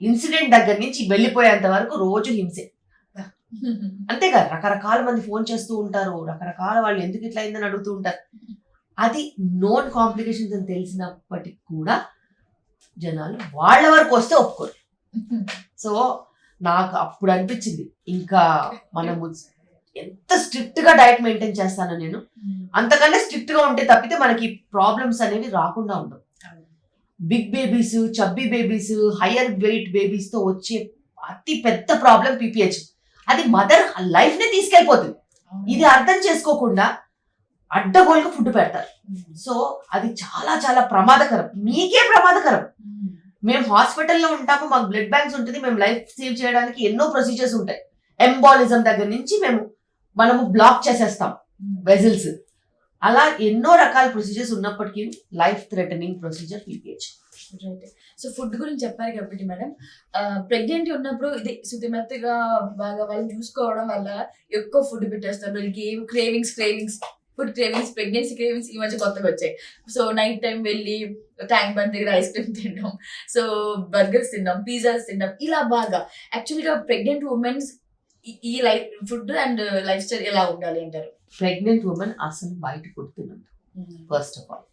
ఇన్సిడెంట్ దగ్గర నుంచి వెళ్ళిపోయేంత వరకు రోజు హింసే. అంతేకాదు రకరకాల మంది ఫోన్ చేస్తూ ఉంటారు, రకరకాల వాళ్ళు ఎందుకు ఇట్లా అయిందని అడుగుతూ ఉంటారు. అది నోన్ కాంప్లికేషన్స్ అని తెలిసినప్పటికి కూడా జనాలు వాళ్ళ వరకు వస్తే ఒప్పుకోరు. సో నాకు అప్పుడు అనిపించింది, ఇంకా మనము ఎంత స్ట్రిక్ట్ గా డైట్ మెయింటైన్ చేస్తానో నేను, అంతకన్నా స్ట్రిక్ట్ గా ఉంటే తప్పితే మనకి ప్రాబ్లమ్స్ అనేవి రాకుండా ఉండవు. Big babies, chubby babies, higher weight babies తో వచ్చే అతి పెద్ద ప్రాబ్లం పీపీహెచ్. అది మదర్ లైఫ్ నే తీసుకెళ్ళిపోతుంది. ఇది అర్థం చేసుకోకుండా అడ్డగోలుగా ఫుడ్ పెడతారు. సో అది చాలా చాలా ప్రమాదకరం, మీకే ప్రమాదకరం. మేము హాస్పిటల్లో ఉంటాము, మాకు బ్లడ్ బ్యాంక్స్ ఉంటుంది, మేము లైఫ్ సేవ్ చేయడానికి ఎన్నో ప్రొసీజర్స్ ఉంటాయి. ఎంబాలిజం దగ్గర నుంచి మనము బ్లాక్ చేసేస్తాం వెజల్స్. అలా ఎన్నో రకాల ప్రొసీజర్స్ ఉన్నప్పటికీ life threatening procedure PPH. So food గురించి చెప్పారు కాబట్టి మేడం, ప్రెగ్నెంట్ ఉన్నప్పుడు ఇది శుతిమెత్తగా బాగా వాళ్ళు చూసుకోవడం వల్ల ఎక్కువ ఫుడ్ పెట్టేస్తారు. వాళ్ళకి cravings food cravings, pregnancy cravings ఈ మధ్య కొత్తగా వచ్చాయి. సో నైట్ టైం వెళ్ళి ట్యాంక్ బండ్ దగ్గర ఐస్ క్రీమ్ తినడం, సో బర్గర్స్ తినడం, పిజ్జాస్ తినడం, ఇలా బాగా యాక్చువల్గా ప్రెగ్నెంట్ ఉమెన్స్ ఈ life food and life style ఎలా ఉండాలి అంటారు? ప్రెగ్నెంట్ ఉమెన్ అసలు బయట ఫుడ్ తినదు. ఫస్ట్ ఆఫ్ ఆల్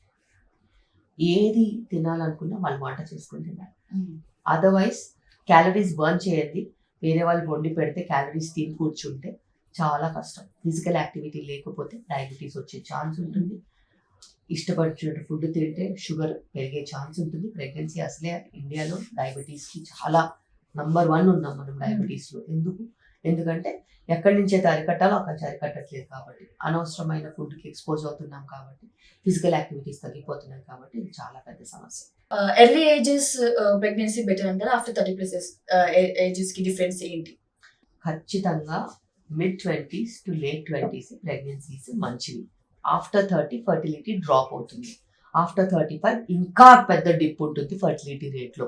ఏది తినాలనుకున్నా వాళ్ళు వంట చేసుకుని తినాలి. అదర్వైజ్ క్యాలరీస్ బర్న్ చేయండి. వేరే వాళ్ళు వండి పెడితే క్యాలరీస్ తిని కూర్చుంటే చాలా కష్టం. ఫిజికల్ యాక్టివిటీ లేకపోతే డయాబెటీస్ వచ్చే ఛాన్స్ ఉంటుంది. ఇష్టపడినట్టు ఫుడ్ తింటే షుగర్ పెరిగే ఛాన్స్ ఉంటుంది. ప్రెగ్నెన్సీ అసలే ఇండియాలో డయాబెటీస్కి చాలా నంబర్ 1 ఉన్నాం మనం డయాబెటీస్లో. ఎందుకంటే ఎక్కడి నుంచి అయితే అరికట్టాలో అక్కడి నుంచి అరికట్టట్లేదు కాబట్టి, అనవసరమైన ఫుడ్కి ఎక్స్పోజ్ అవుతున్నాం కాబట్టి, ఫిజికల్ యాక్టివిటీస్ తగ్గిపోతున్నాయి కాబట్టి ఇది చాలా పెద్ద సమస్య. ఎర్లీ ఏజెస్ ప్రెగ్నెన్సీ బెటర్ అంటారా? ఆఫ్టర్ 30+ ఏజెస్ కి డిఫరెన్స్ ఏంటి? ఖచ్చితంగా mid-20s to late 20s pregnancies మంచివి. ఆఫ్టర్ 30 ఫర్టిలిటీ డ్రాప్ అవుతుంది. ఆఫ్టర్ 35 ఇంకా పెద్ద డిప్ ఉంటుంది ఫర్టిలిటీ రేట్ లో,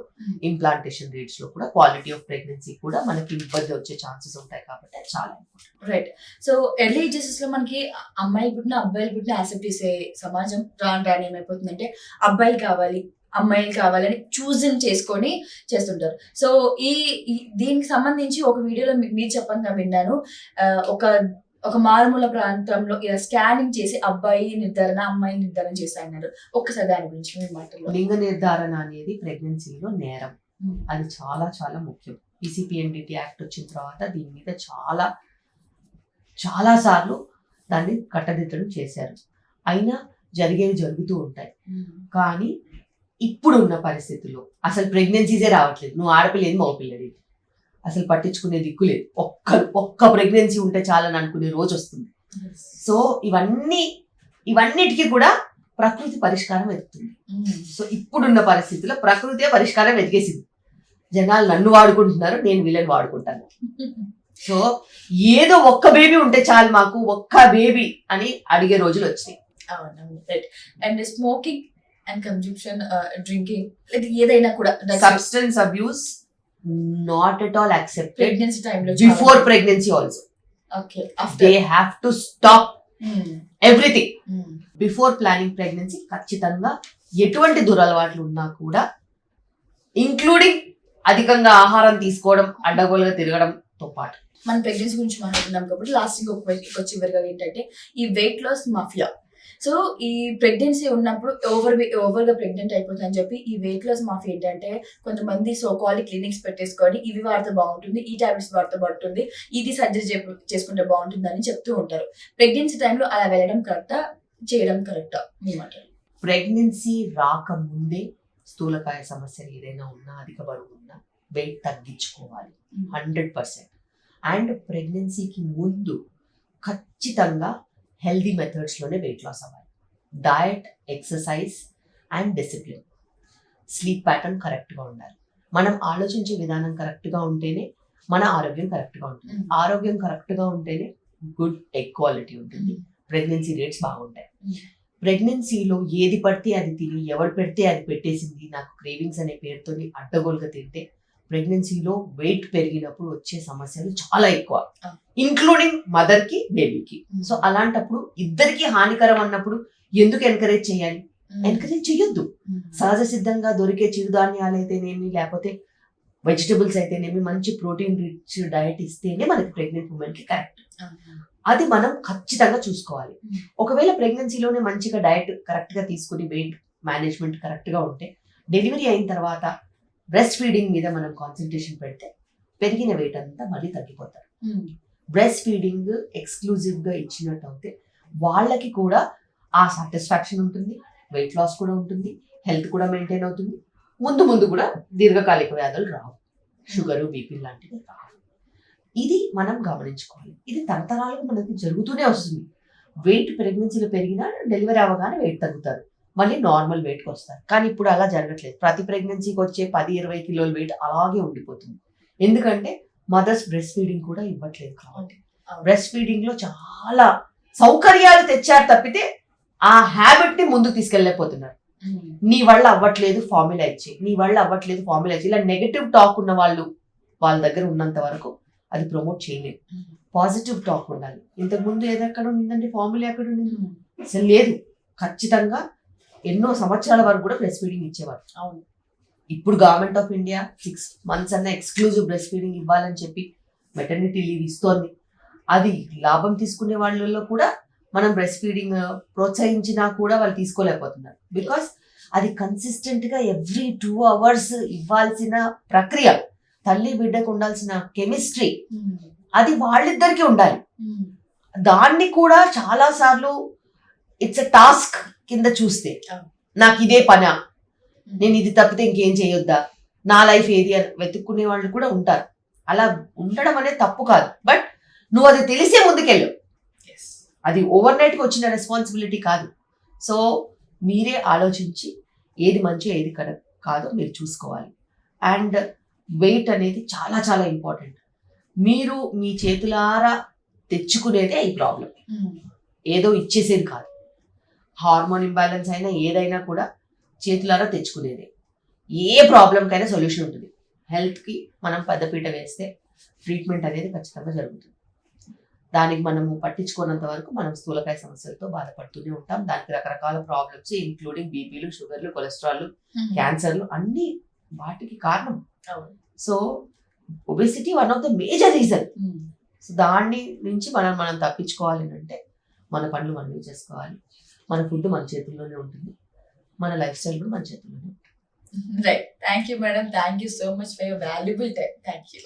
ఇంప్లాంటేషన్ రేట్స్ లో కూడా. క్వాలిటీ ఆఫ్ ప్రెగ్నెన్సీ కూడా మనకి ఇబ్బంది వచ్చే ఛాన్సెస్ ఉంటాయి కాబట్టి అది చాలా important. Right. So early ages లో మనకి అమ్మాయి పుట్టిన అబ్బాయిలు పుట్టిన యాక్సెప్ట్ చేసే సమాజం రాను ఏమైపోతుందంటే అబ్బాయిలు కావాలి అమ్మాయిలు కావాలని చూజన్ చేసుకొని చేస్తుంటారు. సో దీనికి సంబంధించి ఒక వీడియోలో మీరు చెప్పంగా విన్నాను, ఒక ఒక మారుమూల ప్రాంతంలో ఇలా స్కానింగ్ చేసి అబ్బాయి నిర్ధారణ, అమ్మాయి నిర్ధారణ చేశారన్నారు. ఒక్కసారి దాని గురించి మీ మాటల్లో. లింగ నిర్ధారణ అనేది ప్రెగ్నెన్సీలో నేరం. అది చాలా చాలా ముఖ్యం. పీసీపీఎన్డీటీ యాక్ట్ వచ్చిన తర్వాత దీని మీద చాలా సార్లు దాన్ని కట్టదిట్టడం చేశారు. అయినా జరిగేవి జరుగుతూ ఉంటాయి. కానీ ఇప్పుడున్న పరిస్థితుల్లో అసలు ప్రెగ్నెన్సీసే రావట్లేదు. నువ్వు ఆడపిల్లేది మగపిల్లది అసలు పట్టించుకునే దిక్కు లేదు. ఒక్క ప్రెగ్నెన్సీ ఉంటే చాలని అనుకునే రోజు వస్తుంది. సో ఇవన్నిటికీ కూడా ప్రకృతి పరిష్కారం వెతుకుతుంది. సో ఇప్పుడున్న పరిస్థితుల్లో ప్రకృతే పరిష్కారం వెతికేసింది. జనాలు నన్ను వాడుకుంటున్నారు, నేను వీళ్ళని వాడుకుంటాను. సో ఏదో ఒక్క బేబీ ఉంటే చాలు మాకు, ఒక్క బేబీ అని అడిగే రోజులు వచ్చినాయి. And smoking and consumption, drinking, లేదా ఏదైనా కూడా substance abuse not at all accepted pregnancy టైంలో before pregnancy also. Okay, they have to stop everything before planning pregnancy. ఖచ్చితంగా ఎటువంటి దురలవాట్లు ఉన్నా కూడా, ఇంక్లూడింగ్ అధికంగా ఆహారం తీసుకోవడం, అడ్డగోలుగా తిరగడంతో పాటు. మన ప్రెగ్నెన్సీ గురించి మాట్లాడుతున్నాం కాబట్టి లాస్ట్ ఇంకొక చివరిగా ఏంటంటే ఈ వెయిట్ లాస్ మాఫియా. సో ఈ ప్రెగ్నెన్సీ ఉన్నప్పుడు ఓవర్గా ప్రెగ్నెంట్ అయిపోతుంది అని చెప్పి ఈ వెయిట్ లాస్ మాఫియా ఏంటంటే కొంతమంది సోకాల్ క్లినిక్స్ పెట్టేసుకొని ఇవి వాడితే బాగుంటుంది, ఈ టాబ్లెట్స్ వాడితే బాగుంటుంది, ఇది సర్జరీ చేసుకుంటే బాగుంటుంది అని చెప్తూ ఉంటారు. ప్రెగ్నెన్సీ టైంలో అలా వెళ్ళడం కరెక్టా, చేయడం కరెక్టా మీ మాట? ప్రెగ్నెన్సీ రాకముందే స్థూలకాయ సమస్యలు ఏదైనా ఉన్నా, అధిక బరువు ఉన్నా వెయిట్ తగ్గించుకోవాలి 100%. అండ్ ప్రెగ్నెన్సీకి ముందు ఖచ్చితంగా హెల్దీ మెథడ్స్లోనే వెయిట్ లాస్ అవ్వాలి. Diet, exercise and discipline, sleep pattern కరెక్ట్గా ఉండాలి. మనం ఆలోచించే విధానం కరెక్ట్గా ఉంటేనే మన ఆరోగ్యం కరెక్ట్గా ఉంటుంది. ఆరోగ్యం కరెక్ట్గా ఉంటేనే గుడ్ ఎగ్ క్వాలిటీ ఉంటుంది, ప్రెగ్నెన్సీ రేట్స్ బాగుంటాయి. ప్రెగ్నెన్సీలో ఏది పడితే అది తిని, ఎవరు పెడితే అది పెట్టేసింది, నాకు క్రేవింగ్స్ అనే పేరుతో అడ్డగోలుగా తింటే ప్రెగ్నెన్సీలో వెయిట్ పెరిగినప్పుడు వచ్చే సమస్యలు చాలా ఎక్కువ, ఇంక్లూడింగ్ మదర్ కి, బేబీకి. సో అలాంటప్పుడు ఇద్దరికి హానికరం అన్నప్పుడు ఎందుకు ఎంకరేజ్ చేయాలి? ఎంకరేజ్ చేయొద్దు. సహజ సిద్ధంగా దొరికే చిరుధాన్యాలు అయితేనేమి, లేకపోతే వెజిటబుల్స్ అయితేనేమి, మంచి ప్రోటీన్ రిచ్ డయట్ ఇస్తేనే మనకి ప్రెగ్నెంట్ ఉమెన్ కి కరెక్ట్. అది మనం ఖచ్చితంగా చూసుకోవాలి. ఒకవేళ ప్రెగ్నెన్సీలోనే మంచిగా డయట్ కరెక్ట్ గా తీసుకుని వెయిట్ మేనేజ్మెంట్ కరెక్ట్ గా ఉంటే డెలివరీ అయిన తర్వాత బ్రెస్ట్ ఫీడింగ్ మీద మనం కాన్సన్ట్రేషన్ పెడితే పెరిగిన వెయిట్ అంతా మళ్ళీ తగ్గిపోతారు. బ్రెస్ట్ ఫీడింగ్ ఎక్స్క్లూజివ్ గా ఇచ్చినట్టు అయితే వాళ్ళకి కూడా ఆ సాటిస్ఫాక్షన్ ఉంటుంది, వెయిట్ లాస్ కూడా ఉంటుంది, హెల్త్ కూడా మెయింటైన్ అవుతుంది. ముందు కూడా దీర్ఘకాలిక వ్యాధులు రావు, షుగరు, బీపీ లాంటివి రావు. ఇది మనం గమనించుకోవాలి. ఇది తరతరాలుగా మనకి జరుగుతూనే వస్తుంది. వెయిట్ ప్రెగ్నెన్సీలో పెరిగినా డెలివరీ అవ్వగానే వెయిట్ తగ్గుతారు, మళ్ళీ నార్మల్ వెయిట్కి వస్తారు. కానీ ఇప్పుడు అలా జరగట్లేదు. ప్రతి ప్రెగ్నెన్సీకి వచ్చే 10-20 కిలోల వెయిట్ అలాగే ఉండిపోతుంది. ఎందుకంటే మదర్స్ బ్రెస్ట్ ఫీడింగ్ కూడా ఇవ్వట్లేదు కాబట్టి. బ్రెస్ట్ ఫీడింగ్ లో చాలా సౌకర్యాలు తెచ్చారు తప్పితే ఆ హ్యాబిట్ ని ముందుకు తీసుకెళ్ళలేకపోతున్నారు. నీ వల్ల అవ్వట్లేదు, ఫార్ములా ఇచ్చి, నీ వల్ల అవ్వట్లేదు, ఫార్ములా ఇచ్చి, ఇలా నెగటివ్ టాక్ ఉన్న వాళ్ళ దగ్గర ఉన్నంత వరకు అది ప్రమోట్ చేయలేదు. పాజిటివ్ టాక్ ఉండాలి. ఇంతకుముందు ఏదెక్కడ ఉందండి, ఫార్ములా ఎక్కడ ఉండింది? అసలు లేదు. ఖచ్చితంగా ఎన్నో సంవత్సరాల వరకు కూడా బ్రెస్ట్ ఫీడింగ్ ఇచ్చేవారు. అవును. ఇప్పుడు గవర్నమెంట్ ఆఫ్ ఇండియా 6 months అన్న ఎక్స్క్లూజివ్ బ్రెస్ట్ ఫీడింగ్ ఇవ్వాలని చెప్పి మెటర్నిటీ లీవ్ ఇస్తోంది. అది లాభం తీసుకునే వాళ్ళలో కూడా మనం బ్రెస్ట్ ఫీడింగ్ ప్రోత్సహించినా కూడా వాళ్ళు తీసుకోలేకపోతున్నారు. బికాస్ అది కన్సిస్టెంట్ గా ఎవ్రీ 2 hours ఇవ్వాల్సిన ప్రక్రియ, తల్లి బిడ్డకు ఉండాల్సిన కెమిస్ట్రీ అది వాళ్ళిద్దరికి ఉండాలి. దాన్ని కూడా చాలా సార్లు ఇట్స్ ఎ టాస్క్ కింద చూస్తే, నాకు ఇదే పనా, నేను ఇది తప్పితే ఇంకేం చేయొద్దా, నా లైఫ్ ఏది అని వెతుక్కునే వాళ్ళు కూడా ఉంటారు. అలా ఉండడం అనేది తప్పు కాదు, బట్ నువ్వు అది తెలిసే ముందుకెళ్ళు. అది ఓవర్ నైట్కి వచ్చిన రెస్పాన్సిబిలిటీ కాదు. సో మీరే ఆలోచించి ఏది మంచి ఏది కాదో మీరు చూసుకోవాలి. అండ్ వెయిట్ అనేది చాలా చాలా ఇంపార్టెంట్. మీరు మీ చేతులారా తెచ్చుకునేదే ఈ ప్రాబ్లం, ఏదో ఇచ్చేసేది కాదు. హార్మోన్ ఇంబ్యాలెన్స్ అయినా ఏదైనా కూడా చేతులారా తెచ్చుకునేదే. ఏ ప్రాబ్లంకైనా సొల్యూషన్ ఉంటుంది. హెల్త్కి మనం పెద్దపీట వేస్తే ట్రీట్మెంట్ అనేది ఖచ్చితంగా జరుగుతుంది. దానికి మనము పట్టించుకున్నంత వరకు మనం స్థూలకాయ సమస్యలతో బాధపడుతూనే ఉంటాం. దానికి రకరకాల ప్రాబ్లమ్స్ ఇంక్లూడింగ్ బీపీలు, షుగర్లు, కొలెస్ట్రాల్, క్యాన్సర్లు అన్ని వాటికి కారణం. So obesity one of the major reason. So దాన్ని నుంచి మనం తప్పించుకోవాలి అంటే మన పనులు మనం చేసుకోవాలి, మన ఫుడ్ మన చేతుల్లోనే ఉంటుంది, మన లైఫ్ స్టైల్ కూడా మన చేతుల్లోనే ఉంటుంది. Right. Thank you madam. Thank you so much for your valuable time. Thank you.